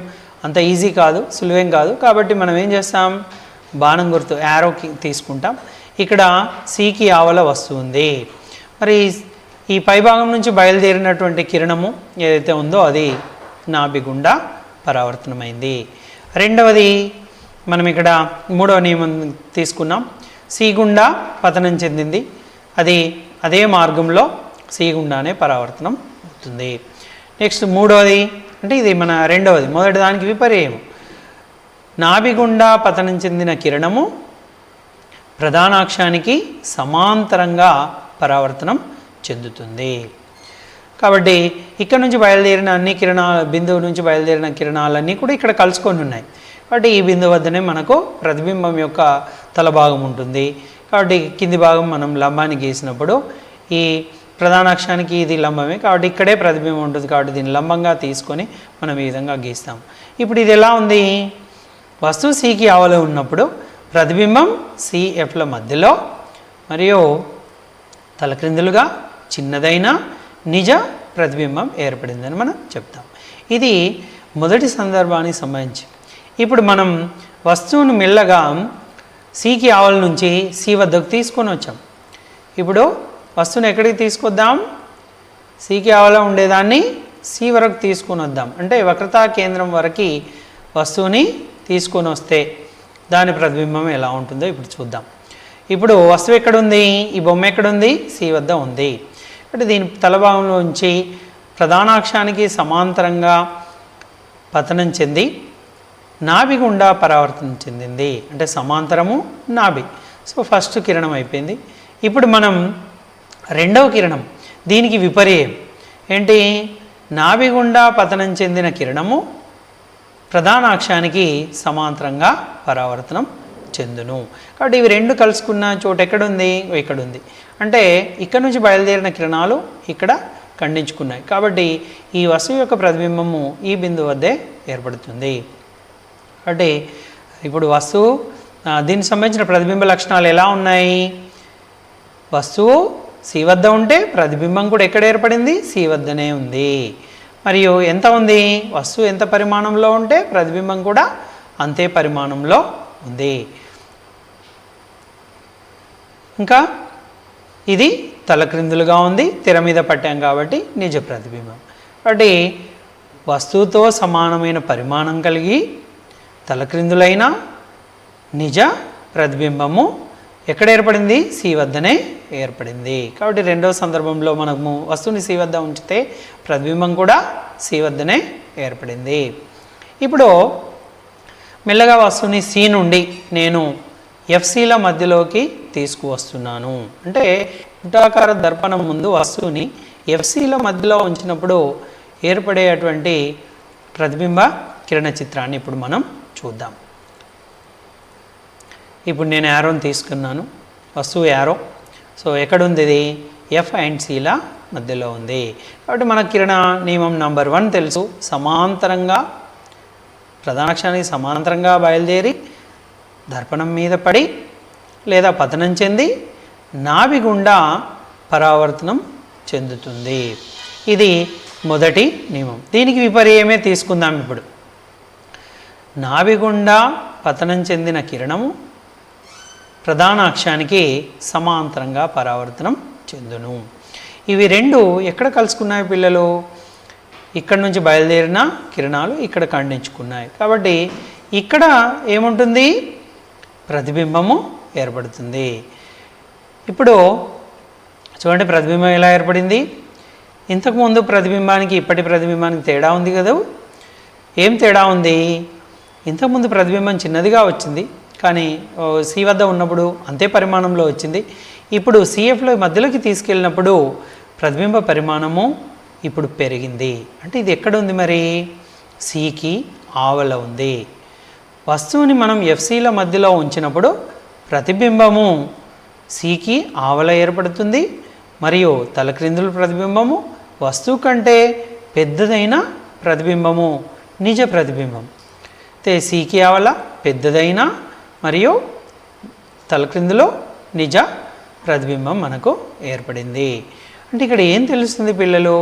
అంత ఈజీ కాదు, సులువేం కాదు. కాబట్టి మనం ఏం చేస్తాం? బాణం గుర్తు యారోకి తీసుకుంటాం. ఇక్కడ సికి ఆవల వస్తుంది. మరి ఈ పైభాగం నుంచి బయలుదేరినటువంటి కిరణము ఏదైతే ఉందో అది నాభి గుండా పరావర్తనమైంది. రెండవది మనం ఇక్కడ మూడవ నియమం తీసుకున్నాం, సి గుండా పతనం చెందింది, అది అదే మార్గంలో సి గుండానే పరావర్తనం అవుతుంది. నెక్స్ట్ మూడవది అంటే ఇది మన రెండవది, మొదటి దానికి విపర్యం, నాభి గుండా పతనం చెందిన కిరణము ప్రధానాక్షానికి సమాంతరంగా పరావర్తనం చెందుతుంది. కాబట్టి ఇక్కడ నుంచి బయలుదేరిన అన్ని కిరణాల బిందువు నుంచి బయలుదేరిన కిరణాలన్నీ కూడా ఇక్కడ కలుసుకొని ఉన్నాయి. కాబట్టి ఈ బిందువు వద్దనే మనకు ప్రతిబింబం యొక్క తల భాగం ఉంటుంది. కాబట్టి కింది భాగం మనం లంబాన్ని గీసినప్పుడు ఈ ప్రధానాక్షానికి ఇది లంబమే, కాబట్టి ఇక్కడే ప్రతిబింబం ఉంటుంది. కాబట్టి దీన్ని లంబంగా తీసుకొని మనం ఈ విధంగా గీస్తాం. ఇప్పుడు ఇది ఎలా ఉంది, వస్తువు సికి ఆవల ఉన్నప్పుడు ప్రతిబింబం సిఎఫ్ల మధ్యలో మరియు తలక్రిందులుగా చిన్నదైన నిజ ప్రతిబింబం ఏర్పడిందని మనం చెప్తాం. ఇది మొదటి సందర్భానికి సంబంధించి. ఇప్పుడు మనం వస్తువును మెల్లగా సికి ఆవల నుంచి సి వద్దకు తీసుకొని వచ్చాం. ఇప్పుడు వస్తువుని ఎక్కడికి తీసుకొద్దాం, సికి ఆవల ఉండేదాన్ని సి వరకు తీసుకొని వద్దాం. అంటే వక్రతా కేంద్రం వరకు వస్తువుని తీసుకొని వస్తే దాని ప్రతిబింబం ఎలా ఉంటుందో ఇప్పుడు చూద్దాం. ఇప్పుడు వస్తువు ఎక్కడుంది, ఈ బొమ్మ ఎక్కడుంది, సి వద్ద ఉంది. అంటే దీని తలభాగంలో ఉంచి ప్రధానాక్షానికి సమాంతరంగా పతనం చెంది నాభి గుండా పరావర్తనం చెందింది. అంటే సమాంతరము నాభి. సో ఫస్ట్ కిరణం అయిపోయింది. ఇప్పుడు మనం రెండవ కిరణం, దీనికి విపర్యం ఏంటి, నాభి గుండా పతనం చెందిన కిరణము ప్రధానాక్షానికి సమాంతరంగా పరావర్తనం చెందును. కాబట్టి ఇవి రెండు కలుసుకున్న చోటు ఎక్కడుంది, ఇక్కడుంది. అంటే ఇక్కడ నుంచి బయలుదేరిన కిరణాలు ఇక్కడ ఖండించుకున్నాయి. కాబట్టి ఈ వస్తువు యొక్క ప్రతిబింబము ఈ బిందువు వద్దే ఏర్పడుతుంది. కాబట్టి ఇప్పుడు వస్తువు దీనికి సంబంధించిన ప్రతిబింబ లక్షణాలు ఎలా ఉన్నాయి, వస్తువు సి వద్ద ఉంటే ప్రతిబింబం కూడా ఎక్కడ ఏర్పడింది, సి వద్దనే ఉంది. మరియు ఎంత ఉంది, వస్తువు ఎంత పరిమాణంలో ఉంటే ప్రతిబింబం కూడా అంతే పరిమాణంలో ఉంది. ఇంకా ఇది తలక్రిందులుగా ఉంది, తెర మీద పట్టాం కాబట్టి నిజ ప్రతిబింబం. కాబట్టి వస్తువుతో సమానమైన పరిమాణం కలిగి తలక్రిందులైన నిజ ప్రతిబింబము ఎక్కడ ఏర్పడింది, సి వద్దనే ఏర్పడింది. కాబట్టి రెండవ సందర్భంలో మనము వస్తువుని సి వద్ద ఉంచితే ప్రతిబింబం కూడా సి వద్దనే ఏర్పడింది. ఇప్పుడు మెల్లగా వస్తువుని సి నుండి నేను ఎఫ్సిల మధ్యలోకి తీసుకువస్తున్నాను. అంటే పుటాకార దర్పణం ముందు వస్తువుని ఎఫ్సిల మధ్యలో ఉంచినప్పుడు ఏర్పడేటువంటి ప్రతిబింబ కిరణ చిత్రాన్ని ఇప్పుడు మనం చూద్దాం. ఇప్పుడు నేను యారోని తీసుకున్నాను, వస్తువు యారో. సో ఎక్కడుంది ఇది, ఎఫ్ అండ్ సిల మధ్యలో ఉంది. కాబట్టి మన కిరణ నియమం నంబర్ 1 తెలుసు, సమాంతరంగా ప్రధానాక్షానికి సమాంతరంగా బయలుదేరి దర్పణం మీద పడి లేదా పతనం చెంది నాభి గుండా పరావర్తనం చెందుతుంది. ఇది మొదటి నియమం. దీనికి విపర్యమే తీసుకుందాం. ఇప్పుడు నాభి గుండా పతనం చెందిన కిరణము ప్రధాన అక్షానికి సమాంతరంగా పరావర్తనం చెందును. ఇవి రెండు ఎక్కడ కలుసుకున్నాయి పిల్లలు, ఇక్కడ నుంచి బయలుదేరిన కిరణాలు ఇక్కడ ఖండించుకున్నాయి. కాబట్టి ఇక్కడ ఏముంటుంది, ప్రతిబింబము ఏర్పడుతుంది. ఇప్పుడు చూడండి ప్రతిబింబం ఎలా ఏర్పడింది. ఇంతకుముందు ప్రతిబింబానికి ఇప్పటి ప్రతిబింబానికి తేడా ఉంది కదా. ఏం తేడా ఉంది, ఇంతకుముందు ప్రతిబింబం చిన్నదిగా వచ్చింది, కానీ సి వద్ద ఉన్నప్పుడు అంతే పరిమాణంలో వచ్చింది. ఇప్పుడు సిఎఫ్లో మధ్యలోకి తీసుకెళ్ళినప్పుడు ప్రతిబింబ పరిమాణము ఇప్పుడు పెరిగింది. అంటే ఇది ఎక్కడ ఉంది మరి, సికి ఆవల ఉంది. వస్తువుని మనం ఎఫ్సిల మధ్యలో ఉంచినప్పుడు ప్రతిబింబము సికి ఆవల ఏర్పడుతుంది మరియు తలక్రిందుల ప్రతిబింబము వస్తువు కంటే పెద్దదైన ప్రతిబింబము నిజ ప్రతిబింబం. అయితే సికి ఆవల పెద్దదైన మరియు తలక్రిందులో నిజ ప్రతిబింబం మనకు ఏర్పడింది. అంటే ఇక్కడ ఏం తెలుస్తుంది పిల్లలు,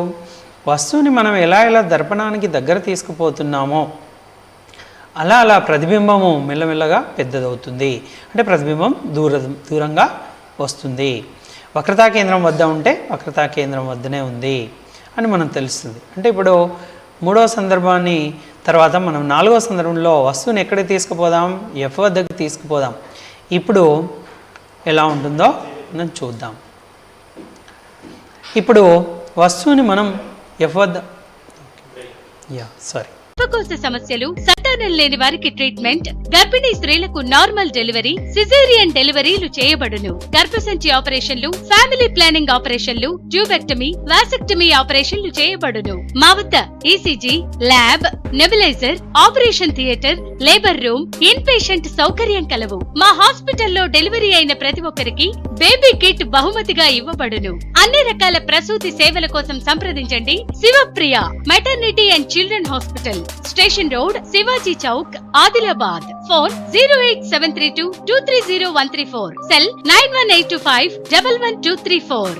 వస్తువుని మనం ఎలా ఎలా దర్పణానికి దగ్గర తీసుకుపోతున్నామో అలా అలా ప్రతిబింబము మెల్లమెల్లగా పెద్దదవుతుంది. అంటే ప్రతిబింబం దూరంగా వస్తుంది. వక్రతా కేంద్రం వద్ద ఉంటే వక్రతా కేంద్రం వద్దనే ఉంది అని మనం తెలుస్తుంది. అంటే ఇప్పుడు 3వ సందర్భాన్ని తర్వాత మనం 4వ సందర్భంలో వస్తువుని ఎక్కడికి తీసుకుపోదాం, ఎఫ్ వద్దకు తీసుకుపోదాం. ఇప్పుడు ఎలా ఉంటుందో మనం చూద్దాం. ఇప్పుడు వస్తువుని మనం ఎఫ్ వద్ద గర్భకోశ సమస్యలు, సంతానం లేని వారికి ట్రీట్మెంట్, గర్భిణీ స్త్రీలకు నార్మల్ డెలివరీ, సిజేరియన్ డెలివరీలు చేయబడును. గర్భసంచి ఆపరేషన్లు, ఫ్యామిలీ ప్లానింగ్ ఆపరేషన్లు, ట్యూబెక్టమీ, వాసెక్టమీ ఆపరేషన్లు చేయబడును. మా వద్ద ECG, lab, nebuliser, operation theatre, labour room, in patient సౌకర్యం కలవు. మా హాస్పిటల్లో డెలివరీ అయిన ప్రతి ఒక్కరికి బేబీ కిట్ బహుమతిగా ఇవ్వబడును. అన్ని రకాల ప్రసూతి సేవల కోసం సంప్రదించండి Shivapriya maternity and children hospital, station road, Shivaji Chowk, Adilabad. Phone 08732230134, cell 9182511234.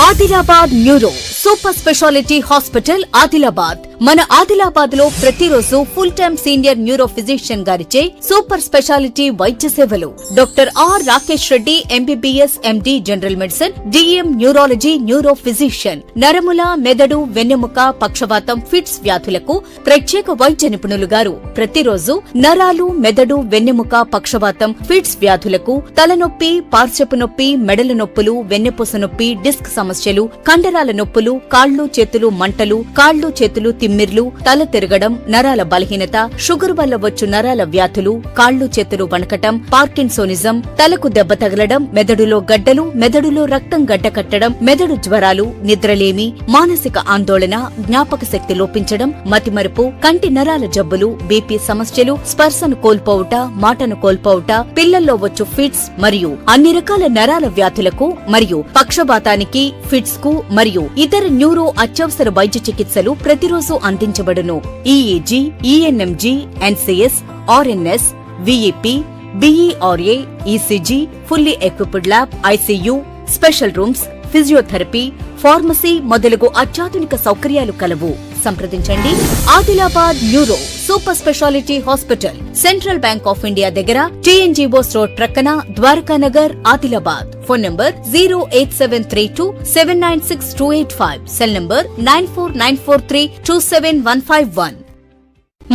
Adilabad neuro super speciality hospital Adilabad. మన ఆదిలాబాద్ లో ప్రతిరోజు full time senior neuro physician గారిచే సూపర్ స్పెషాలిటీ వైద్య సేవలు. Doctor R Rakesh Reddy MBBS MD general medicine, DM neurology neuro physician. నరముల, మెదడు, వెన్నెముక, పక్షవాతం, ఫిట్స్ వ్యాధులకు ప్రత్యేక వైద్య నిపుణులు గారు ప్రతిరోజు నరాలు, మెదడు, వెన్నెముక, పక్షవాతం, ఫిట్స్ వ్యాధులకు, తలనొప్పి, పార్శ్వపు నొప్పి, మెడల నొప్పులు, వెన్నెపూస నొప్పి, డిస్క్ సమస్యలు, కండరాల నొప్పులు, కాళ్లు చేతులు మంటలు, కాళ్లు చేతులు తిమ్మిర్లు, తల తిరగడం, నరాల బలహీనత, షుగర్ వల్ల వచ్చు నరాల వ్యాధులు, కాళ్లు చేతులు వణకటం, పార్కిన్సోనిజం, తలకు దెబ్బ తగలడం, మెదడులో గడ్డలు, మెదడులో రక్తం గడ్డకట్టడం, మెదడు జ్వరాలు, నిద్రలేమి, మానసిక ఆందోళన, జ్ఞాపక శక్తి లోపించడం, మతిమరుపు, కంటి నరాల జబ్బులు, బీపీ సమస్యలు, స్పర్శను కోల్పోవుట, మాటను కోల్పోవుట, పిల్లల్లో వచ్చు ఫిట్స్ మరియు అన్ని రకాల నరాల వ్యాధులకు మరియు పక్షపాతానికి, ఫిట్స్ కు మరియు ఇతర న్యూరో అత్యవసర వైద్య చికిత్సలు ప్రతిరోజు అందించబడును. EEG, ENMG, NCS, RNS, VEP, BERA, ECG, fully equipped lab, ICU, special rooms, physiotherapy, pharmacy మొదలగు అత్యాధునిక సౌకర్యాలు కలవు. సంప్రదించండి Adilabad neuro super speciality hospital, central bank of India దగ్గర, టీఎన్జీఓస్ రోడ్ ప్రక్కన, Dwarakanagar, Adilabad. Phone number 08732796285, cell number 9494327151.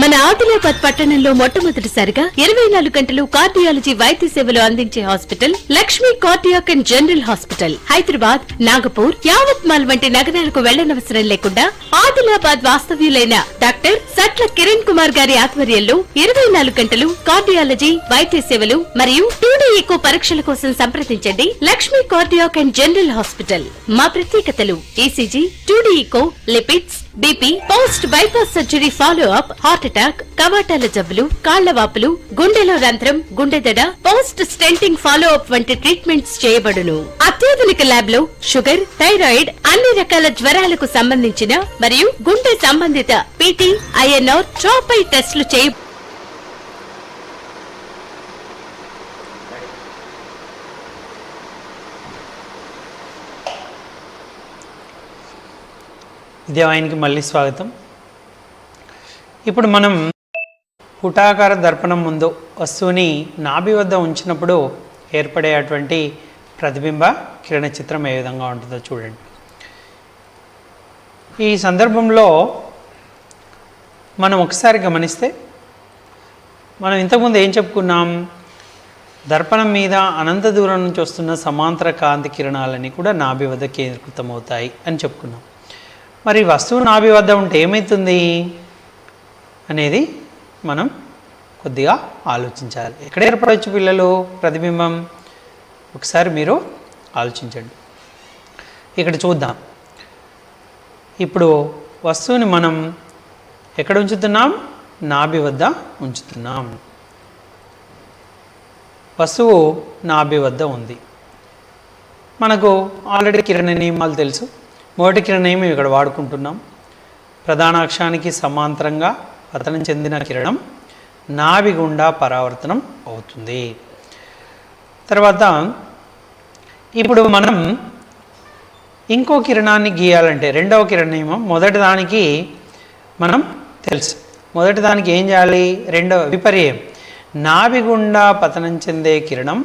మన ఆదిలాబాద్ పట్టణంలో మొట్టమొదటిసారిగా 24 గంటలు కార్డియాలజీ వైద్య సేవలు అందించే hospital Lakshmi cardiac and general hospital. Hyderabad, Nagpur, Yavatmal వంటి నగరాలకు వెళ్లనవసరం లేకుండా ఆదిలాబాద్ వాస్తవ్యులైన డాక్టర్ సట్ల కిరణ్ కుమార్ గారి ఆధ్వర్యంలో 24 గంటలు కార్డియాలజీ వైద్య సేవలు మరియు 2D ఎకో పరీక్షల కోసం సంప్రదించండి Lakshmi cardiac and general hospital. మా ప్రత్యేకతలు ECG, 2D echo, lipids, BP, post bypass surgery, follow up, heart attack, కవాటాల జబ్బులు, కాళ్లవాపులు, గుండెలో రంధ్రం, గుండెదడ, పోస్ట్ స్టెంటింగ్ ఫాలో అప్ వంటి ట్రీట్మెంట్స్ చేయబడును. అత్యాధునిక ల్యాబ్ లో షుగర్, థైరాయిడ్, అన్ని రకాల జ్వరాలకు సంబంధించిన మరియు గుండె సంబంధిత పీటీ, ఐఎన్ఆర్, ట్రాపై టెస్టులు చేయ. విద్యావాహినికి మళ్ళీ స్వాగతం. ఇప్పుడు మనం పుటాకార దర్పణం ముందు వస్తువుని నాభి వద్ద ఉంచినప్పుడు ఏర్పడేటువంటి ప్రతిబింబ కిరణ చిత్రం ఏ విధంగా ఉంటుందో చూడండి. ఈ సందర్భంలో మనం ఒకసారి గమనిస్తే మనం ఇంతకుముందు ఏం చెప్పుకున్నాం, దర్పణం మీద అనంత దూరం నుంచి వస్తున్న సమాంతర కాంతి కిరణాలన్నీ కూడా నాభి వద్ద కేంద్రీకృతమవుతాయి అని చెప్పుకున్నాం. మరి వస్తువు నాభి వద్ద ఉంటే ఏమవుతుంది అనేది మనం కొద్దిగా ఆలోచించాలి. ఎక్కడ ఏర్పడవచ్చు పిల్లలు ప్రతిబింబం, ఒకసారి మీరు ఆలోచించండి. ఇక్కడ చూద్దాం. ఇప్పుడు వస్తువుని మనం ఎక్కడ ఉంచుతున్నాం, నాభి వద్ద ఉంచుతున్నాం. వస్తువు నాభి వద్ద ఉంది. మనకు ఆల్రెడీ కిరణ నియమాలు తెలుసు. మొదటి కిరణ నియమం ఇక్కడ వాడుకుంటున్నాం. ప్రధాన అక్షానికి సమాంతరంగా పతనం చెందిన కిరణం నాభి గుండా పరావర్తనం అవుతుంది. తర్వాత ఇప్పుడు మనం ఇంకో కిరణాన్ని గీయాలంటే రెండవ కిరణ నియమం, మొదటి దానికి మనం తెలుసు. మొదటి దానికి ఏం చేయాలి, రెండవ విపర్యం, నాభి గుండా పతనం చెందే కిరణం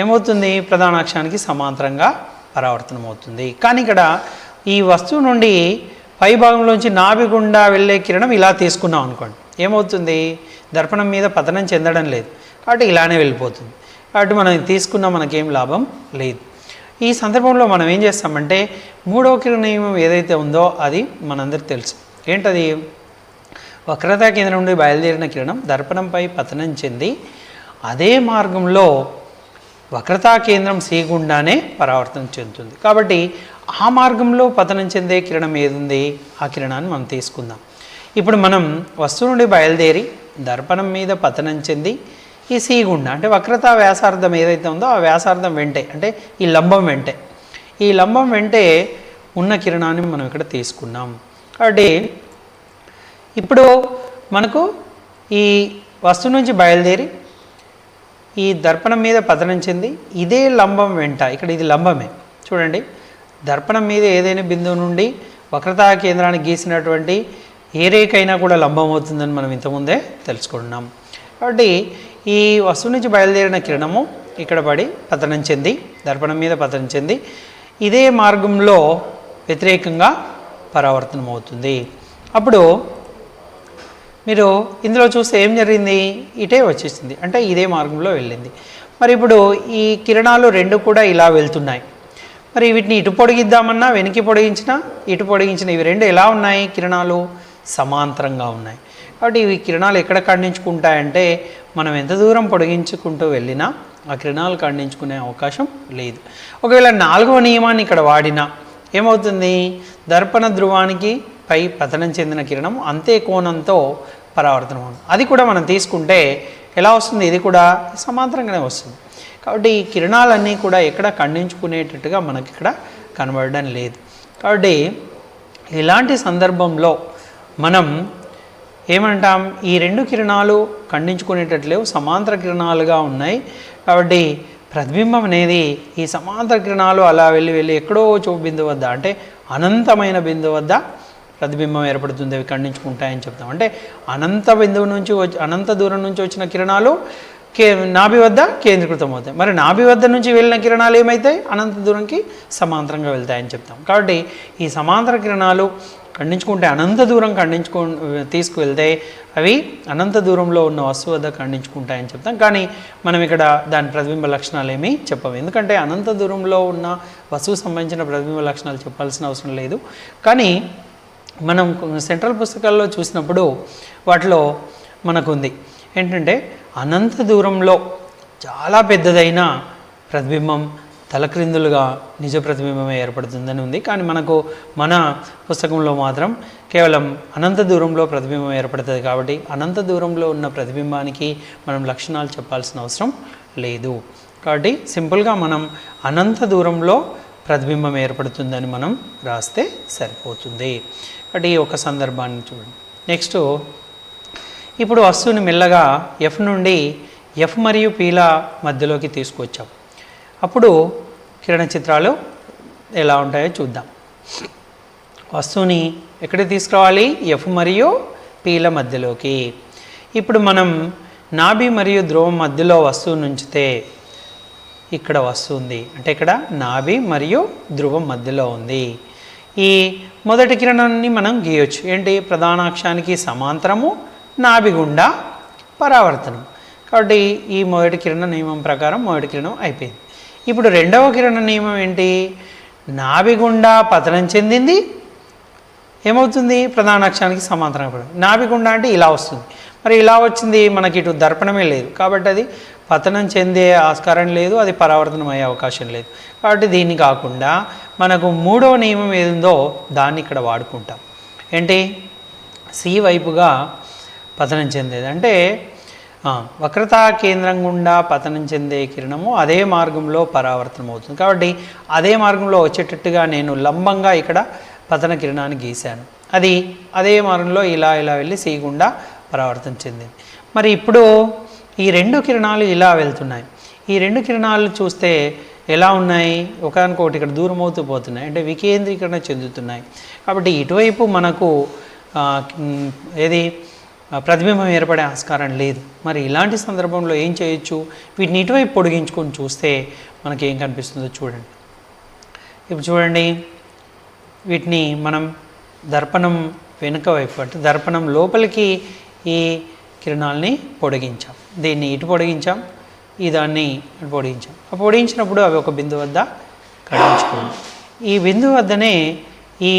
ఏమవుతుంది, ప్రధాన అక్షానికి సమాంతరంగా పరావర్తనం అవుతుంది. కానీ ఇక్కడ ఈ వస్తువు నుండి పై భాగంలోంచి నాభి గుండా వెళ్ళే కిరణం ఇలా తీసుకున్నాం అనుకోండి, ఏమవుతుంది, దర్పణం మీద పతనం చెందడం లేదు కాబట్టి ఇలానే వెళ్ళిపోతుంది. కాబట్టి మనం తీసుకున్న మనకేం లాభం లేదు. ఈ సందర్భంలో మనం ఏం చేస్తామంటే మూడవ కిరణ నియమం ఏదైతే ఉందో అది మనందరికీ తెలుసు. ఏంటది, వక్రతా కేంద్రం నుండి బయలుదేరిన కిరణం దర్పణంపై పతనం చెంది అదే మార్గంలో వక్రతా కేంద్రం సి గుండానే పరావర్తనం చెందుతుంది. కాబట్టి ఆ మార్గంలో పతనం చెందే కిరణం ఏదుంది, ఆ కిరణాన్ని మనం తీసుకుందాం. ఇప్పుడు మనం వస్తువు నుండి బయలుదేరి దర్పణం మీద పతనం చెంది ఈ సి గుండా అంటే వక్రతా వ్యాసార్థం ఏదైతే ఉందో ఆ వ్యాసార్థం వెంటే అంటే ఈ లంబం వెంటే ఉన్న కిరణాన్ని మనం ఇక్కడ తీసుకున్నాం. కాబట్టి ఇప్పుడు మనకు ఈ వస్తువు నుంచి బయలుదేరి ఈ దర్పణం మీద పతనం చెంది ఇదే లంబం వెంట, ఇక్కడ ఇది లంబమే చూడండి, దర్పణం మీద ఏదైనా బిందువు నుండి వక్రతా కేంద్రానికి గీసినటువంటి ఏ రేఖ అయినా కూడా లంబం అవుతుందని మనం ఇంతకుముందే తెలుసుకుంటున్నాం. కాబట్టి ఈ వస్తువు నుంచి బయలుదేరిన కిరణము ఇక్కడ పడి పతనం చెంది దర్పణం మీద పతనం చెంది ఇదే మార్గంలో వ్యతిరేకంగా పరావర్తనం అవుతుంది. అప్పుడు మీరు ఇందులో చూస్తే ఏం జరిగింది, ఇటే వచ్చేసింది అంటే ఇదే మార్గంలో వెళ్ళింది. మరి ఇప్పుడు ఈ కిరణాలు రెండు కూడా ఇలా వెళ్తున్నాయి. మరి వీటిని ఇటు పొడిగిద్దామన్నా వెనక్కి పొడిగించినా ఇటు పొడిగించిన ఇవి రెండు ఎలా ఉన్నాయి, కిరణాలు సమాంతరంగా ఉన్నాయి. కాబట్టి ఇవి కిరణాలు ఎక్కడ ఖండించుకుంటాయంటే మనం ఎంత దూరం పొడిగించుకుంటూ వెళ్ళినా ఆ కిరణాలు ఖండించుకునే అవకాశం లేదు. ఒకవేళ నాలుగవ నియమాన్ని ఇక్కడ వాడినా ఏమవుతుంది, దర్పణ ధ్రువానికి పై పతనం చెందిన కిరణం అంతే కోణంతో పరావర్తనం అవుతుంది. అది కూడా మనం తీసుకుంటే ఎలా వస్తుంది, ఇది కూడా సమాంతరంగానే వస్తుంది. కాబట్టి ఈ కిరణాలన్నీ కూడా ఎక్కడ ఖండించుకునేటట్టుగా మనకి ఇక్కడ కనబడడం లేదు. కాబట్టి ఇలాంటి సందర్భంలో మనం ఏమంటాం, ఈ రెండు కిరణాలు ఖండించుకునేటట్లేవు, సమాంతర కిరణాలుగా ఉన్నాయి. కాబట్టి ప్రతిబింబం అనేది ఈ సమాంతర కిరణాలు అలా వెళ్ళి ఎక్కడో బిందువు వద్ద అంటే అనంతమైన బిందువు వద్ద ప్రతిబింబం ఏర్పడుతుంది, అవి ఖండించుకుంటాయని చెప్తాం. అంటే అనంత బిందువు నుంచి అనంత దూరం నుంచి వచ్చిన కిరణాలు నాభి వద్ద కేంద్రీకృతం అవుతాయి. మరి నాభి వద్ద నుంచి వెళ్ళిన కిరణాలు ఏమవుతాయి, అనంత దూరంకి సమాంతరంగా వెళ్తాయని చెప్తాం. కాబట్టి ఈ సమాంతర కిరణాలు ఖండించుకుంటే అనంత దూరం తీసుకువెళ్తే అవి అనంత దూరంలో ఉన్న వస్తువు వద్ద ఖండించుకుంటాయని చెప్తాం. కానీ మనం ఇక్కడ దాని ప్రతిబింబ లక్షణాలు ఏమీ చెప్పము, ఎందుకంటే అనంత దూరంలో ఉన్న వస్తువుకు సంబంధించిన ప్రతిబింబ లక్షణాలు చెప్పాల్సిన అవసరం లేదు. కానీ మనం సెంట్రల్ పుస్తకాల్లో చూసినప్పుడు వాటిలో మనకు ఉంది ఏంటంటే అనంత దూరంలో చాలా పెద్దదైన ప్రతిబింబం తలక్రిందులుగా నిజ ప్రతిబింబమే ఏర్పడుతుందని ఉంది. కానీ మనకు మన పుస్తకంలో మాత్రం కేవలం అనంత దూరంలో ప్రతిబింబం ఏర్పడుతుంది. కాబట్టి అనంత దూరంలో ఉన్న ప్రతిబింబానికి మనం లక్షణాలు చెప్పాల్సిన అవసరం లేదు. కాబట్టి సింపుల్గా మనం అనంత దూరంలో ప్రతిబింబం ఏర్పడుతుందని మనం రాస్తే సరిపోతుంది. కాబట్టి ఒక సందర్భాన్ని చూడండి. నెక్స్ట్ ఇప్పుడు వస్తువుని మెల్లగా ఎఫ్ నుండి ఎఫ్ మరియు పీల మధ్యలోకి తీసుకొచ్చాం. అప్పుడు కిరణ చిత్రాలు ఎలా ఉంటాయో చూద్దాం. వస్తువుని ఎక్కడికి తీసుకురావాలి, ఎఫ్ మరియు పీల మధ్యలోకి. ఇప్పుడు మనం నాభి మరియు ధ్రువం మధ్యలో వస్తువుని ఉంచితే ఇక్కడ వస్తుంది, అంటే ఇక్కడ నాభి మరియు ధ్రువం మధ్యలో ఉంది. ఈ మొదటి కిరణాన్ని మనం గీయొచ్చు, ఏంటి, ప్రధాన అక్షానికి సమాంతరము నాభి గుండా పరావర్తనం. కాబట్టి ఈ మొదటి కిరణ నియమం ప్రకారం మొదటి కిరణం అయిపోయింది. ఇప్పుడు రెండవ కిరణ నియమం ఏంటి, నాభి గుండా పతనం చెందింది ఏమవుతుంది, ప్రధాన అక్షానికి సమాంతరంగా పడుతుంది. నాభి గుండా అంటే ఇలా వస్తుంది, మరి ఇలా వచ్చింది, మనకి ఇటు దర్పణమే లేదు కాబట్టి అది పతనం చెందే ఆస్కారం లేదు, అది పరావర్తనం అయ్యే అవకాశం లేదు. కాబట్టి దీన్ని కాకుండా మనకు మూడవ నియమం ఏదుందో దాన్ని ఇక్కడ వాడుకుంటాం. ఏంటి, సి వైపుగా పతనం చెందేది, అంటే వక్రతా కేంద్రం గుండా పతనం చెందే కిరణము అదే మార్గంలో పరావర్తనం అవుతుంది. కాబట్టి అదే మార్గంలో వచ్చేటట్టుగా నేను లంబంగా ఇక్కడ పతన కిరణాన్ని గీశాను, అది అదే మార్గంలో ఇలా వెళ్ళి సి గుండా పరావర్తనం చెందింది. మరి ఇప్పుడు ఈ రెండు కిరణాలు ఇలా వెళ్తున్నాయి. ఈ రెండు కిరణాలు చూస్తే ఎలా ఉన్నాయి, ఒకదానికొకటి ఇక్కడ దూరం అవుతూ పోతున్నాయి, అంటే వికేంద్రీకరణ చెందుతున్నాయి. కాబట్టి ఇటువైపు మనకు ఏది ప్రతిబింబం ఏర్పడే ఆస్కారం లేదు. మరి ఇలాంటి సందర్భంలో ఏం చేయొచ్చు? వీటిని ఇటువైపు పొడిగించుకొని చూస్తే మనకి ఏం కనిపిస్తుందో చూడండి. ఇప్పుడు చూడండి, వీటిని మనం దర్పణం వెనుక వైపు అంటే దర్పణం లోపలికి ఈ కిరణాలని పొడిగించాం. దీన్ని ఇటు పొడిగించాం, ఈ దాన్ని ఇటు పొడిగించాం. ఆ పొడిగించినప్పుడు అవి ఒక బిందువు వద్ద కడించుకోండి. ఈ బిందువు వద్దనే ఈ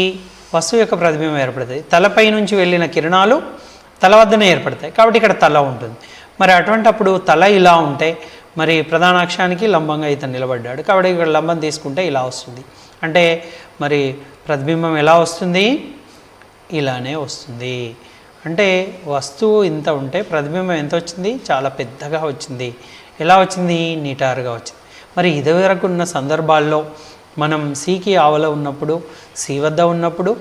వస్తువు యొక్క ప్రతిబింబం ఏర్పడుతుంది. తలపై నుంచి వెళ్ళిన కిరణాలు తల వద్దనే ఏర్పడతాయి కాబట్టి ఇక్కడ తల ఉంటుంది. మరి అటువంటప్పుడు తల ఇలా ఉంటే మరి ప్రధాన అక్షానికి లంబంగా ఇతను నిలబడ్డాడు కాబట్టి ఇక్కడ లంబం తీసుకుంటే ఇలా వస్తుంది. అంటే మరి ప్రతిబింబం ఎలా వస్తుంది? ఇలానే వస్తుంది. అంటే వస్తువు ఇంత ఉంటే ప్రతిబింబం ఎంత వచ్చింది? చాలా పెద్దగా వచ్చింది. ఎలా వచ్చింది? నిటారుగా వచ్చింది. మరి ఇదివరకు ఉన్న సందర్భాల్లో మనం సికి ఆవల ఉన్నప్పుడు, సి వద్ద ఉన్నప్పుడు,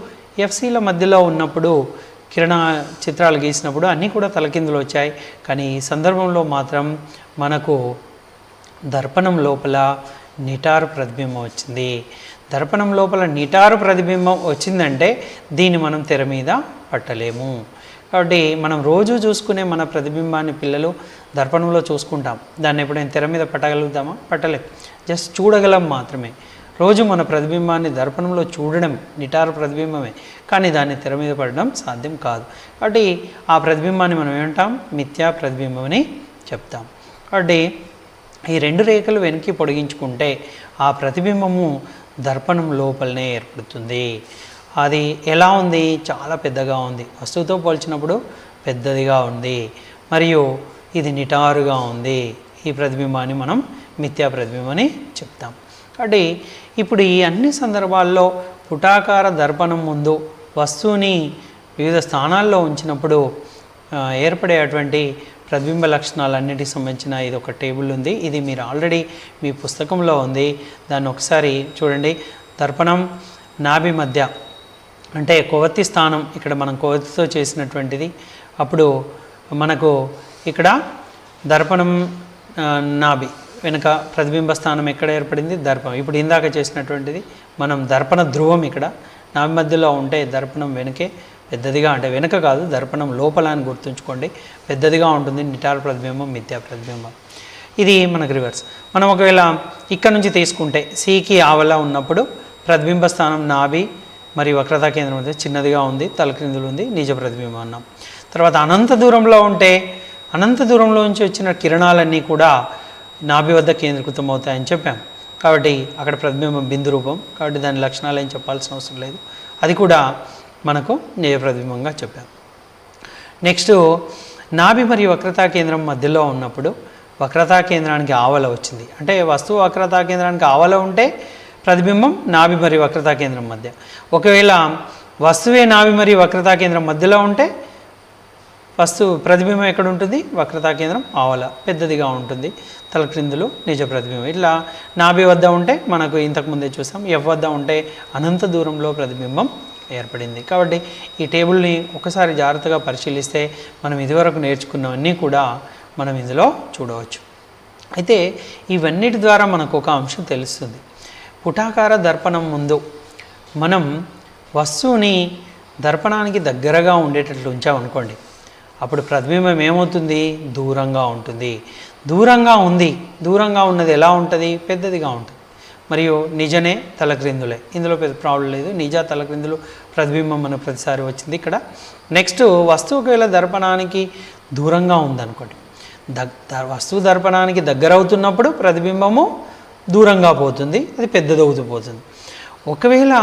ఎఫ్సిల మధ్యలో ఉన్నప్పుడు కిరణ చిత్రాలు గీసినప్పుడు అన్నీ కూడా తలకిందులు వచ్చాయి. కానీ ఈ సందర్భంలో మాత్రం మనకు దర్పణం లోపల నిటారు ప్రతిబింబం వచ్చింది. దర్పణం లోపల నిటారు ప్రతిబింబం వచ్చిందంటే దీన్ని మనం తెర మీద పట్టలేము. కాబట్టి మనం రోజు చూసుకునే మన ప్రతిబింబాన్ని పిల్లలు దర్పణంలో చూసుకుంటాం. దాన్ని ఎప్పుడైనా తెర మీద పట్టగలుగుతామా? పట్టలేం. జస్ట్ చూడగలం మాత్రమే. రోజు మన ప్రతిబింబాన్ని దర్పణంలో చూడడం నిటారు ప్రతిబింబమే, కానీ దాన్ని తెర మీద పడడం సాధ్యం కాదు. కాబట్టి ఆ ప్రతిబింబాన్ని మనం ఏమంటాం? మిథ్యా ప్రతిబింబం అని చెప్తాం. కాబట్టి ఈ రెండు రేఖలు వెనక్కి పొడిగించుకుంటే ఆ ప్రతిబింబము దర్పణం లోపలనే ఏర్పడుతుంది. అది ఎలా ఉంది? చాలా పెద్దగా ఉంది. వస్తువుతో పోల్చినప్పుడు పెద్దదిగా ఉంది మరియు ఇది నిటారుగా ఉంది. ఈ ప్రతిబింబాన్ని మనం మిథ్యా ప్రతిబింబం అని చెప్తాం. కాబట్టి ఇప్పుడు ఈ అన్ని సందర్భాల్లో పుటాకార దర్పణం ముందు వస్తువుని వివిధ స్థానాల్లో ఉంచినప్పుడు ఏర్పడేటువంటి ప్రతిబింబ లక్షణాలన్నిటికి సంబంధించిన ఇది ఒక టేబుల్ ఉంది. ఇది మీరు ఆల్రెడీ మీ పుస్తకంలో ఉంది. దాన్ని ఒకసారి చూడండి. దర్పణం నాభి మధ్య అంటే కొవ్వొత్తి స్థానం ఇక్కడ మనం కొవ్వొత్తితో చేసినటువంటిది. అప్పుడు మనకు ఇక్కడ దర్పణం నాభి వెనుక ప్రతిబింబ స్థానం ఎక్కడ ఏర్పడింది? దర్పణం. ఇప్పుడు ఇందాక చేసినటువంటిది మనం దర్పణ ధ్రువం ఇక్కడ నాభి మధ్యలో ఉంటే దర్పణం వెనుకే పెద్దదిగా, అంటే వెనుక కాదు దర్పణం లోపల అని గుర్తుంచుకోండి, పెద్దదిగా ఉంటుంది. నిటారు ప్రతిబింబం, మిథ్యా ప్రతిబింబం. ఇది మనకు రివర్స్. మనం ఒకవేళ ఇక్కడ నుంచి తీసుకుంటే సికి ఆవల ఉన్నప్పుడు ప్రతిబింబ స్థానం నాభి మరియు వక్రతా కేంద్రం మధ్య చిన్నదిగా ఉంది, తలక్రిందులు ఉంది, నిజ ప్రతిబింబం అన్నాం. తర్వాత అనంత దూరంలో ఉంటే అనంత దూరంలో నుంచి వచ్చిన కిరణాలన్నీ కూడా నాభి వద్ద కేంద్రీకృతం అవుతాయని చెప్పాం. కాబట్టి అక్కడ ప్రతిబింబం బిందు రూపం, కాబట్టి దాని లక్షణాలు ఏం చెప్పాల్సిన అవసరం లేదు. అది కూడా మనకు నిజ ప్రతిబింబంగా చెప్పాం. నెక్స్ట్ నాభి మరియు వక్రతా కేంద్రం మధ్యలో ఉన్నప్పుడు వక్రతా కేంద్రానికి ఆవల వచ్చింది. అంటే వస్తువు వక్రతా కేంద్రానికి ఆవల ఉంటే ప్రతిబింబం నాభి మరియు వక్రతా కేంద్రం మధ్య. ఒకవేళ వస్తువే నాభి మరియు వక్రతా కేంద్రం మధ్యలో ఉంటే వస్తువు ప్రతిబింబం ఎక్కడ ఉంటుంది? వక్రతా కేంద్రం ఆవల, పెద్దదిగా ఉంటుంది, తలక్రిందులు నిజ ప్రతిబింబం. ఇట్లా నాభి వద్ద ఉంటే మనకు ఇంతకుముందే చూసాం, ఎఫ్ వద్ద ఉంటే అనంత దూరంలో ప్రతిబింబం ఏర్పడింది. కాబట్టి ఈ టేబుల్ని ఒకసారి జాగ్రత్తగా పరిశీలిస్తే మనం ఇదివరకు నేర్చుకున్నవన్నీ కూడా మనం ఇందులో చూడవచ్చు. అయితే ఇవన్నిటి ద్వారా మనకు ఒక అంశం తెలుస్తుంది. పుటాకార దర్పణం ముందు మనం వస్తువుని దర్పణానికి దగ్గరగా ఉండేటట్లు ఉంచామనుకోండి, అప్పుడు ప్రతిబింబం ఏమవుతుంది? దూరంగా ఉంటుంది. దూరంగా ఉంది, దూరంగా ఉన్నది ఎలా ఉంటుంది? పెద్దదిగా ఉంటుంది. మరియు నిజనే తలక్రిందులే, ఇందులో పెద్ద ప్రాబ్లం లేదు. నిజ తలక్రిందులు ప్రతిబింబం మన ప్రతిసారి వచ్చింది ఇక్కడ. నెక్స్ట్ వస్తువు ఒకవేళ దర్పణానికి దూరంగా ఉందనుకోండి, వస్తువు దర్పణానికి దగ్గర అవుతున్నప్పుడు ప్రతిబింబము దూరంగా పోతుంది, అది పెద్దదవుతూ పోతుంది. ఒకవేళ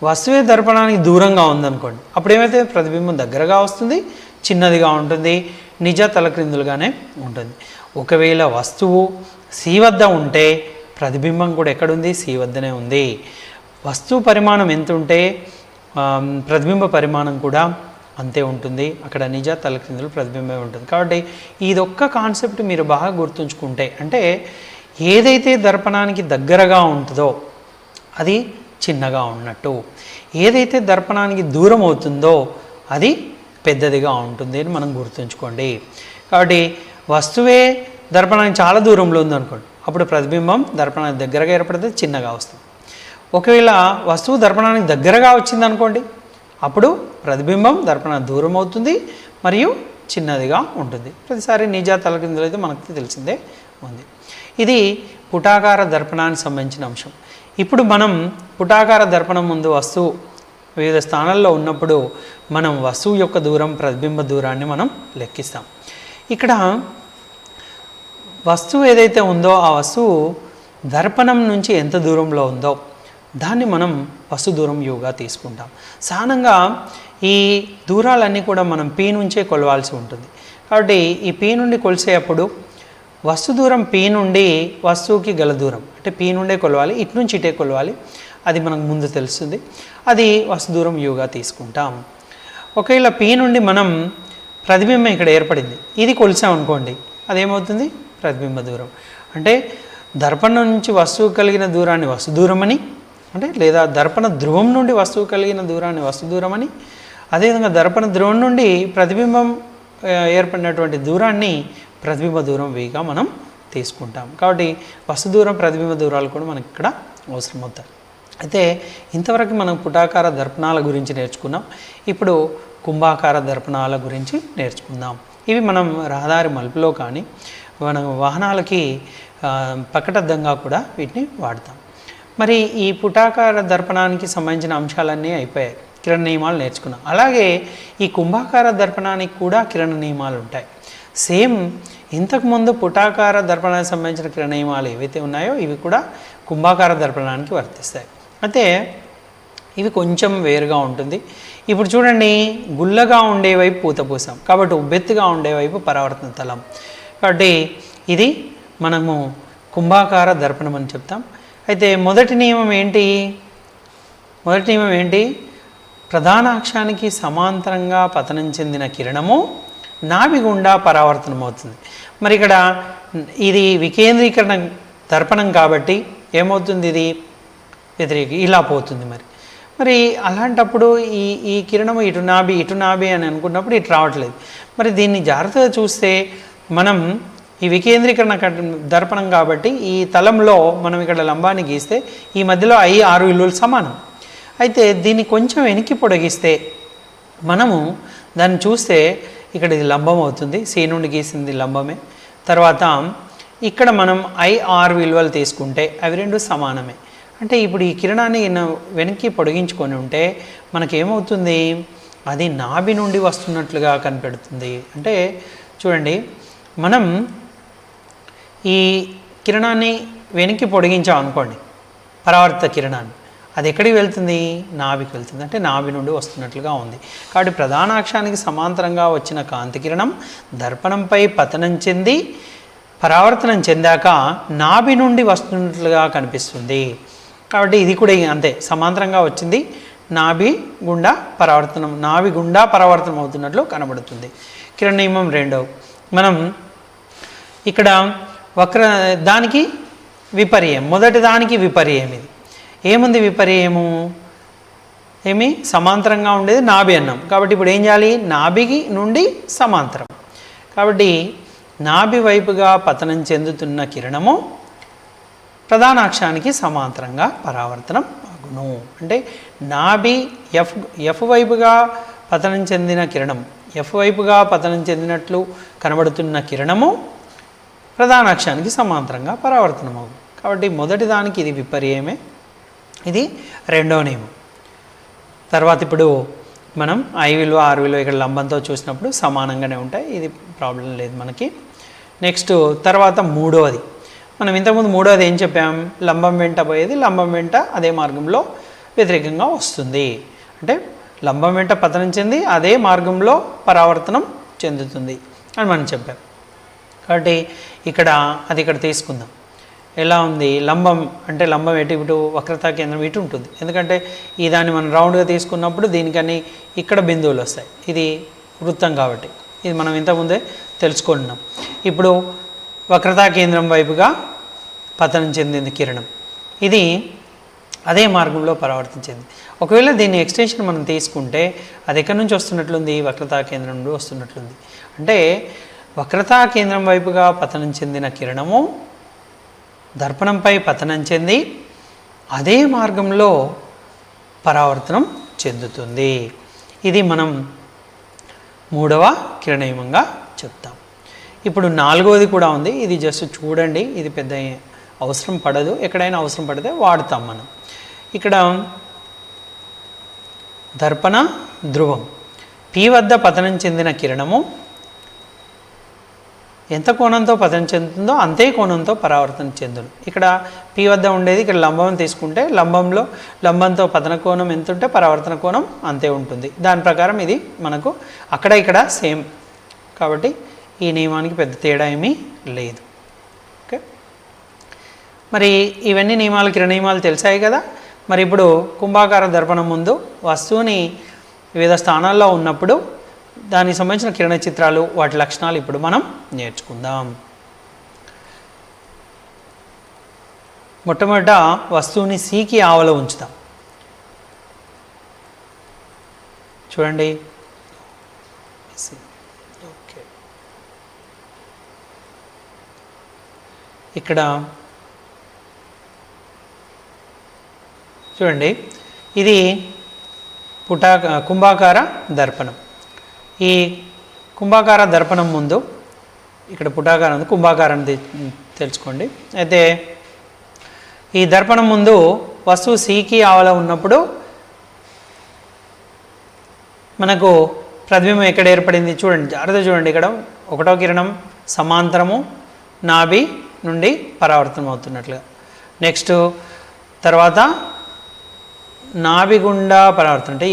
వస్తువే దర్పణానికి దూరంగా ఉందనుకోండి, అప్పుడు ఏమైతే ప్రతిబింబం దగ్గరగా వస్తుంది, చిన్నదిగా ఉంటుంది, నిజ తలక్రిందులుగానే ఉంటుంది. ఒకవేళ వస్తువు సి వద్ద ఉంటే ప్రతిబింబం కూడా ఎక్కడుంది? సి వద్దనే ఉంది. వస్తువు పరిమాణం ఎంత ఉంటే ప్రతిబింబ పరిమాణం కూడా అంతే ఉంటుంది. అక్కడ నిజ తలక్రిందులు ప్రతిబింబం ఉంటుంది. కాబట్టి ఇదొక్క కాన్సెప్ట్ మీరు బాగా గుర్తుంచుకుంటే, అంటే ఏదైతే దర్పణానికి దగ్గరగా ఉంటుందో అది చిన్నగా ఉన్నట్టు, ఏదైతే దర్పణానికి దూరం అవుతుందో అది పెద్దదిగా ఉంటుంది అని మనం గుర్తుంచుకోండి. కాబట్టి వస్తువే దర్పణానికి చాలా దూరంలో ఉందనుకోండి, అప్పుడు ప్రతిబింబం దర్పణానికి దగ్గరగా ఏర్పడుతుంది, చిన్నగా వస్తుంది. ఒకవేళ వస్తువు దర్పణానికి దగ్గరగా వచ్చింది అనుకోండి, అప్పుడు ప్రతిబింబం దర్పణానికి దూరం అవుతుంది మరియు చిన్నదిగా ఉంటుంది. ప్రతిసారి నిజా తలకిందులు అయితే మనకు తెలిసిందే ఉంది. ఇది పుటాకార దర్పణానికి సంబంధించిన అంశం. ఇప్పుడు మనం పుటాకార దర్పణం ముందు వస్తువు వివిధ స్థానాల్లో ఉన్నప్పుడు మనం వస్తువు యొక్క దూరం, ప్రతిబింబ దూరాన్ని మనం లెక్కిస్తాం. ఇక్కడ వస్తువు ఏదైతే ఉందో ఆ వస్తువు దర్పణం నుంచి ఎంత దూరంలో ఉందో దాన్ని మనం వస్తు దూరం యూగా తీసుకుంటాం. సాధారణంగా ఈ దూరాలన్నీ కూడా మనం పీ నుంచే కొలవాల్సి ఉంటుంది. కాబట్టి ఈ పీ నుండి కొలిసేటప్పుడు వస్తు దూరం పీ నుండి వస్తువుకి గల దూరం అంటే పీ నుండే కొలవాలి, ఇటు నుంచి ఇటే కొలవాలి. అది మనకు ముందు తెలుస్తుంది. అది వస్తు దూరం యూగా తీసుకుంటాం. ఒకవేళ పీ నుండి మనం ప్రతిబింబం ఇక్కడ ఏర్పడింది, ఇది కొలిసామనుకోండి, అదేమవుతుంది? ప్రతిబింబ దూరం. అంటే దర్పణం నుంచి వస్తువు కలిగిన దూరాన్ని వస్తు దూరం అని, అంటే లేదా దర్పణ ధ్రువం నుండి వస్తువు కలిగిన దూరాన్ని వస్తు దూరం అని, అదేవిధంగా దర్పణ ధ్రువం నుండి ప్రతిబింబం ఏర్పడినటువంటి దూరాన్ని ప్రతిబింబ దూరం వీగా మనం తీసుకుంటాం. కాబట్టి వస్తు దూరం, ప్రతిబింబ దూరాలు కూడా మనకి ఇక్కడ అవసరం అవుతాయి. అయితే ఇంతవరకు మనం పుటాకార దర్పణాల గురించి నేర్చుకున్నాం. ఇప్పుడు కుంభాకార దర్పణాల గురించి నేర్చుకుందాం. ఇవి మనం రహదారి మలుపులో కానీ మనం వాహనాలకి పకటద్దంగా కూడా వీటిని వాడతాం. మరి ఈ పుటాకార దర్పణానికి సంబంధించిన అంశాలన్నీ అయిపోయాయి. కిరణ నియమాలు నేర్చుకున్నాం. అలాగే ఈ కుంభాకార దర్పణానికి కూడా కిరణ నియమాలు ఉంటాయి. సేమ్ ఇంతకుముందు పుటాకార దర్పణానికి సంబంధించిన కిరణ నియమాలు ఏవైతే ఉన్నాయో ఇవి కూడా కుంభాకార దర్పణానికి వర్తిస్తాయి. అయితే ఇవి కొంచెం వేరుగా ఉంటుంది. ఇప్పుడు చూడండి, గుల్లగా ఉండే వైపు పూత పూసాం కాబట్టి ఉబ్బెత్తుగా ఉండే వైపు పరావర్తన తలం. కాబట్టి ఇది మనము కుంభాకార దర్పణం అని చెప్తాం. అయితే మొదటి నియమం ఏంటి? ప్రధాన అక్షానికి సమాంతరంగా పతనం చెందిన కిరణము నాభి గుండా పరావర్తనం అవుతుంది. మరి ఇక్కడ ఇది వికేంద్రీకరణ దర్పణం కాబట్టి ఏమవుతుంది? ఇది వ్యతిరేక ఇలా పోతుంది. మరి అలాంటప్పుడు ఈ కిరణము ఇటు నాభి అని అనుకున్నప్పుడు ఇటు రావట్లేదు. మరి దీన్ని జాగ్రత్తగా చూస్తే మనం ఈ వికేంద్రీకరణ దర్పణం కాబట్టి ఈ తలంలో మనం ఇక్కడ లంబాన్ని గీస్తే ఈ మధ్యలో 6 విలువలు సమానం. అయితే దీన్ని కొంచెం వెనక్కి పొడిగిస్తే మనము దాన్ని చూస్తే ఇక్కడ ఇది లంబం అవుతుంది. సి నుండి గీసింది లంబమే. తర్వాత ఇక్కడ మనం 6 విలువలు తీసుకుంటే అవి రెండు సమానమే. అంటే ఇప్పుడు ఈ కిరణాన్ని వెనక్కి పొడిగించుకొని ఉంటే మనకేమవుతుంది? అది నాభి నుండి వస్తున్నట్లుగా కనిపెడుతుంది. అంటే చూడండి, మనం ఈ కిరణాన్ని వెనక్కి పొడిగించాం అనుకోండి, పరావర్తిత కిరణాన్ని, అది ఎక్కడికి వెళ్తుంది? నాభికి వెళ్తుంది. అంటే నాభి నుండి వస్తున్నట్లుగా ఉంది. కాబట్టి ప్రధాన అక్షానికి సమాంతరంగా వచ్చిన కాంతి కిరణం దర్పణంపై పతనం చెంది పరావర్తనం చెందాక నాభి నుండి వస్తున్నట్లుగా కనిపిస్తుంది. కాబట్టి ఇది కూడా అంతే, సమాంతరంగా వచ్చింది, నాభి గుండా పరావర్తనం అవుతున్నట్లు కనబడుతుంది. కిరణ నియమం 2. మనం ఇక్కడ దానికి విపర్యం, మొదటి దానికి విపర్యం. ఇది ఏముంది? విపర్యము సమాంతరంగా ఉండేది నాభి అన్నాం. కాబట్టి ఇప్పుడు ఏం చేయాలి? నాభికి నుండి సమాంతరం. కాబట్టి నాభి వైపుగా పతనం చెందుతున్న కిరణము ప్రధాన అక్షానికి సమాంతరంగా పరావర్తనం అగును. అంటే నాభి ఎఫ్ వైపుగా పతనం చెందిన కిరణం, ఎఫ్ వైపుగా పతనం చెందినట్లు కనబడుతున్న కిరణము ప్రధాన అక్షానికి సమాంతరంగా పరావర్తనం అగును. కాబట్టి మొదటి దానికి ఇది విపర్యమే, ఇది రెండో నియమం. తర్వాత ఇప్పుడు మనం 5 విలువ 6 విలువ ఇక్కడ లంబంతో చూసినప్పుడు సమానంగానే ఉంటాయి. ఇది ప్రాబ్లం లేదు మనకి. నెక్స్ట్ తర్వాత మూడవది, మనం ఇంతకుముందు మూడవది ఏం చెప్పాం? లంబం వెంట పోయేది లంబం వెంట అదే మార్గంలో వ్యతిరేకంగా వస్తుంది. అంటే లంబం వెంట పతనం చెంది అదే మార్గంలో పరావర్తనం చెందుతుంది అని మనం చెప్పాం. కాబట్టి ఇక్కడ తీసుకుందాం. ఎలా ఉంది? లంబం అంటే లంబం ఇటు వక్రతా కేంద్రం ఇటు ఉంటుంది. ఎందుకంటే ఈ దాన్ని మనం రౌండ్గా తీసుకున్నప్పుడు దీనికని ఇక్కడ బిందువులు వస్తాయి. ఇది వృత్తం కాబట్టి ఇది మనం ఇంతకుముందే తెలుసుకుంటున్నాం. ఇప్పుడు వక్రతా కేంద్రం వైపుగా పతనం చెందింది కిరణం, ఇది అదే మార్గంలో పరావర్తించింది. ఒకవేళ దీన్ని ఎక్స్టెన్షన్ మనం తీసుకుంటే అది ఎక్కడి నుంచి వస్తున్నట్లుంది? వక్రతా కేంద్రం నుండి వస్తున్నట్లుంది. అంటే వక్రతా కేంద్రం వైపుగా పతనం చెందిన కిరణము దర్పణంపై పతనం చెంది అదే మార్గంలో పరావర్తనం చెందుతుంది. ఇది మనం మూడవ కిరణనియమంగా చెప్తాం. ఇప్పుడు నాలుగవది కూడా ఉంది. ఇది జస్ట్ చూడండి, ఇది పెద్ద అవసరం పడదు, ఎక్కడైనా అవసరం పడితే వాడతాం మనం. ఇక్కడ దర్పణ ధ్రువం. P వద్ద పతనం చెందిన కిరణము ఎంత కోణంతో పతనం చెందుతుందో అంతే కోణంతో పరావర్తన చెందును. ఇక్కడ P వద్ద ఉండేది ఇక్కడ లంబం తీసుకుంటే లంబంతో పతన కోణం ఎంత ఉంటే పరావర్తన కోణం అంతే ఉంటుంది. దాని ప్రకారం ఇది మనకు అక్కడ ఇక్కడ సేమ్ కాబట్టి ఈ నియమానికి పెద్ద తేడా ఏమీ లేదు. ఓకే, మరి ఇవన్నీ నియమాలు కిరణ నియమాలు తెలిసాయి కదా. మరి ఇప్పుడు కుంభాకార దర్పణం ముందు వస్తువుని వివిధ స్థానాల్లో ఉన్నప్పుడు దానికి సంబంధించిన కిరణ చిత్రాలు, వాటి లక్షణాలు ఇప్పుడు మనం నేర్చుకుందాం. మొట్టమొదట వస్తువుని Cకి ఆవల ఉంచుతాం. చూడండి, ఓకే, ఇక్కడ చూడండి, ఇది కుంభాకార దర్పణం. ఈ కుంభాకార దర్పణం ముందు ఇక్కడ పుటాకారం ఉంది, కుంభాకారాన్ని తెలుసుకోండి. అయితే ఈ దర్పణం ముందు వస్తువు Cకి ఆవల ఉన్నప్పుడు మనకు ప్రతిబింబం ఎక్కడ ఏర్పడింది చూడండి, జాగ్రత్త చూడండి. ఇక్కడ ఒకటో కిరణం సమాంతరము నాభి నుండి పరావర్తనం అవుతున్నట్లుగా, నెక్స్ట్ తర్వాత నాభి గుండా పరావర్తనం, అంటే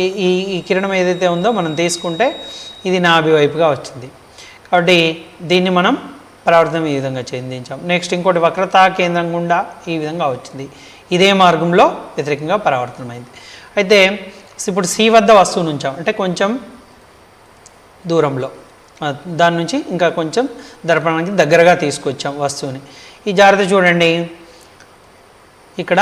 ఈ కిరణం ఏదైతే ఉందో మనం తీసుకుంటే ఇది నాభి వైపుగా వచ్చింది కాబట్టి దీన్ని మనం పరావర్తనం ఈ విధంగా చెందించాం. నెక్స్ట్ ఇంకోటి వక్రతా కేంద్రం గుండా ఈ విధంగా వచ్చింది, ఇదే మార్గంలో వ్యతిరేకంగా పరావర్తనమైంది. అయితే ఇప్పుడు C వద్ద వస్తువును ఉంచాం, అంటే కొంచెం దూరంలో, దాని నుంచి ఇంకా కొంచెం దర్పణానికి దగ్గరగా తీసుకొచ్చాం వస్తువుని. ఈ జాగ్రత్త చూడండి, ఇక్కడ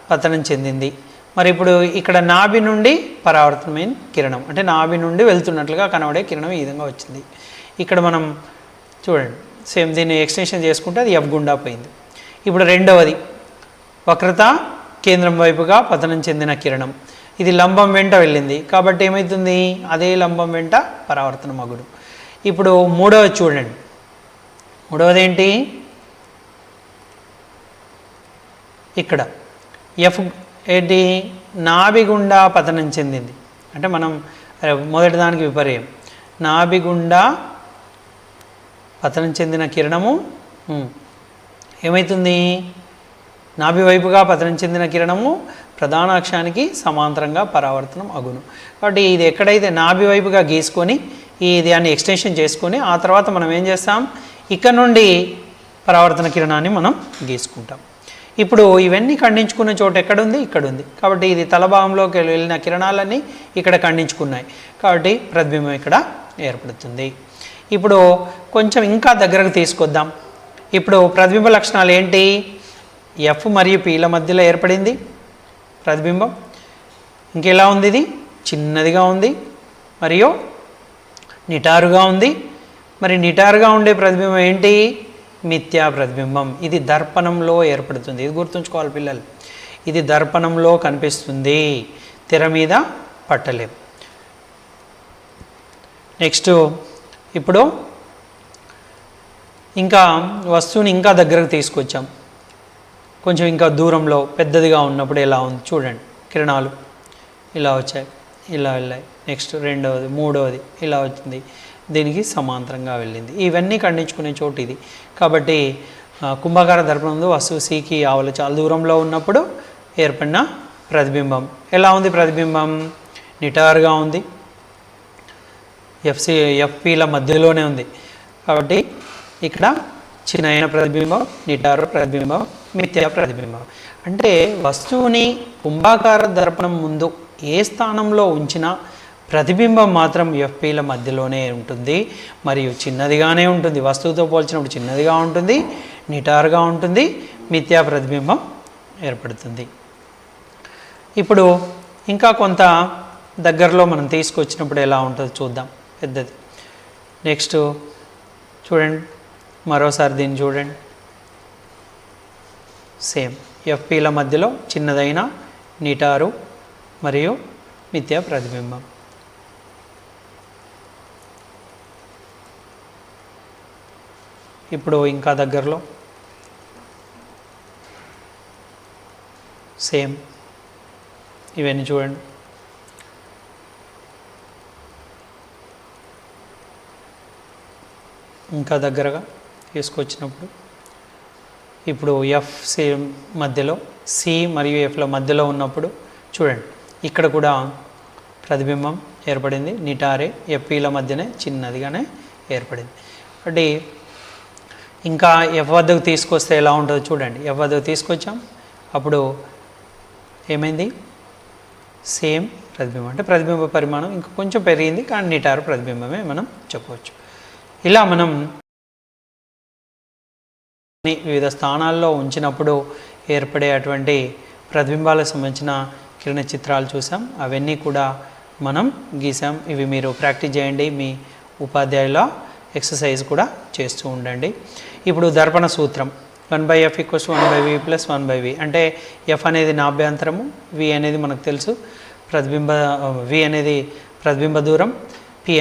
పతనం చెందింది. మరి ఇప్పుడు ఇక్కడ నాభి నుండి పరావర్తనమైన కిరణం, అంటే నాభి నుండి వెళ్తున్నట్లుగా కనబడే కిరణం ఈ విధంగా వచ్చింది. ఇక్కడ మనం చూడండి సేమ్ దీన్ని ఎక్స్టెన్షన్ చేసుకుంటే అది F గుండా పోయింది. ఇప్పుడు రెండవది వక్రత కేంద్రం వైపుగా పతనం చెందిన కిరణం, ఇది లంబం వెంట వెళ్ళింది కాబట్టి ఏమవుతుంది, అదే లంబం వెంట పరావర్తన మగుడు. ఇప్పుడు మూడవది చూడండి, మూడవది ఏంటి, ఇక్కడ F ఏంటి, నాభి గుండా పతనం చెందింది, అంటే మనం మొదటి దానికి విపర్యం, నాభి గుండా పతనం చెందిన కిరణము ఏమవుతుంది, నాభి వైపుగా పతనం చెందిన కిరణము ప్రధాన అక్షానికి సమాంతరంగా పరావర్తనం అగును. కాబట్టి ఇది ఎక్కడైతే నాభి వైపుగా గీసుకొని ఈ దాన్ని ఎక్స్టెన్షన్ చేసుకొని ఆ తర్వాత మనం ఏం చేస్తాం, ఇక్కడ నుండి పరావర్తన కిరణాన్ని మనం గీసుకుంటాం. ఇప్పుడు ఇవన్నీ ఖండించుకున్న చోట ఎక్కడుంది, ఇక్కడ ఉంది కాబట్టి ఇది తలభాగంలోకి వెళ్ళిన కిరణాలన్నీ ఇక్కడ ఖండించుకున్నాయి కాబట్టి ప్రతిబింబం ఇక్కడ ఏర్పడుతుంది. ఇప్పుడు కొంచెం ఇంకా దగ్గరకు తీసుకొద్దాం. ఇప్పుడు ప్రతిబింబ లక్షణాలు ఏంటి, F మరియు Pల మధ్యలో ఏర్పడింది ప్రతిబింబం. ఇంకెలా ఉంది, ఇది చిన్నదిగా ఉంది మరియు నిటారుగా ఉంది. మరి నిటారుగా ఉండే ప్రతిబింబం ఏంటి, మిథ్యా ప్రతిబింబం. ఇది దర్పణంలో ఏర్పడుతుంది, ఇది గుర్తుంచుకోవాలి పిల్లలు, ఇది దర్పణంలో కనిపిస్తుంది, తెర మీద పట్టలేం. నెక్స్ట్ ఇప్పుడు ఇంకా వస్తువుని ఇంకా దగ్గరకు తీసుకొచ్చాం, కొంచెం ఇంకా దూరంలో పెద్దదిగా ఉన్నప్పుడు ఎలా ఉంది చూడండి, కిరణాలు ఇలా వచ్చాయి, ఇలా వెళ్ళాయి, నెక్స్ట్ రెండవది మూడవది ఇలా వచ్చింది, దీనికి సమాంతరంగా వెళ్ళింది. ఇవన్నీ ఖండించుకునే చోటు ఇది. కాబట్టి కుంభాకార దర్పణంలో వస్తువు Cకి ఆవల చాలా దూరంలో ఉన్నప్పుడు ఏర్పడిన ప్రతిబింబం ఎలా ఉంది, ప్రతిబింబం నిటారుగా ఉంది, FPల మధ్యలోనే ఉంది కాబట్టి ఇక్కడ చిన్న ప్రతిబింబం, నిటారు ప్రతిబింబం, మిథ్యా ప్రతిబింబం. అంటే వస్తువుని కుంభాకార దర్పణం ముందు ఏ స్థానంలో ఉంచినా ప్రతిబింబం మాత్రం FPల మధ్యలోనే ఉంటుంది మరియు చిన్నదిగానే ఉంటుంది, వస్తువుతో పోల్చినప్పుడు చిన్నదిగా ఉంటుంది, నిటారుగా ఉంటుంది, మిథ్యా ప్రతిబింబం ఏర్పడుతుంది. ఇప్పుడు ఇంకా కొంత దగ్గరలో మనం తీసుకొచ్చినప్పుడు ఎలా ఉంటుందో చూద్దాం, పెద్దది. నెక్స్ట్ చూడండి, మరోసారి దీన్ని చూడండి, సేమ్ FPల మధ్యలో చిన్నదైన నిటారు మరియు మిథ్యా ప్రతిబింబం. ఇప్పుడు ఇంకా దగ్గరలో సేమ్ ఇవన్నీ చూడండి. ఇంకా దగ్గరగా తీసుకొచ్చినప్పుడు ఇప్పుడు ఎఫ్ సి మధ్యలో, సి మరియు ఎఫ్ల మధ్యలో ఉన్నప్పుడు చూడండి ఇక్కడ కూడా ప్రతిబింబం ఏర్పడింది. నిటారే ఎఫ్ఈల మధ్యనే చిన్నదిగానే ఏర్పడింది. కాబట్టి ఇంకా ఎఫ్ వద్దకు తీసుకొస్తే ఎలా ఉంటుందో చూడండి. ఎఫ్ వద్దకు తీసుకొచ్చాం, అప్పుడు ఏమైంది? సేమ్ ప్రతిబింబం, అంటే ప్రతిబింబ పరిమాణం ఇంకా కొంచెం పెరిగింది, కానీ నిటారు ప్రతిబింబమే మనం చెప్పవచ్చు. ఇలా మనం వివిధ స్థానాల్లో ఉంచినప్పుడు ఏర్పడేటువంటి ప్రతిబింబాలకు సంబంధించిన కిరణ చిత్రాలు చూసాం. అవన్నీ కూడా మనం గీసాం. ఇవి మీరు ప్రాక్టీస్ చేయండి, మీ ఉపాధ్యాయుల ఎక్సర్సైజ్ కూడా చేస్తూ ఉండండి. ఇప్పుడు దర్పణ సూత్రం 1/f = 1/v + 1/v, అంటే ఎఫ్ అనేది నాభ్యంతరము, వి అనేది మనకు తెలుసు ప్రతిబింబ, వి అనేది ప్రతిబింబ దూరం, పి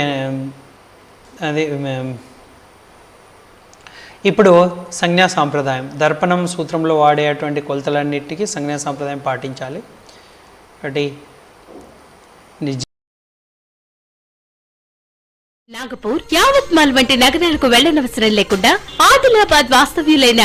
అది. ఇప్పుడు సంజ్ఞా సాంప్రదాయం, దర్పణం సూత్రంలో వాడేటువంటి కొలతలన్నిటికీ సంజ్ఞా సాంప్రదాయం పాటించాలి. ఒకటి నాగపూర్, యావత్మాల్ వంటి నగరాలకు వెళ్లనవసరం లేకుండా ఆదిలాబాద్ వాస్తవ్యులైన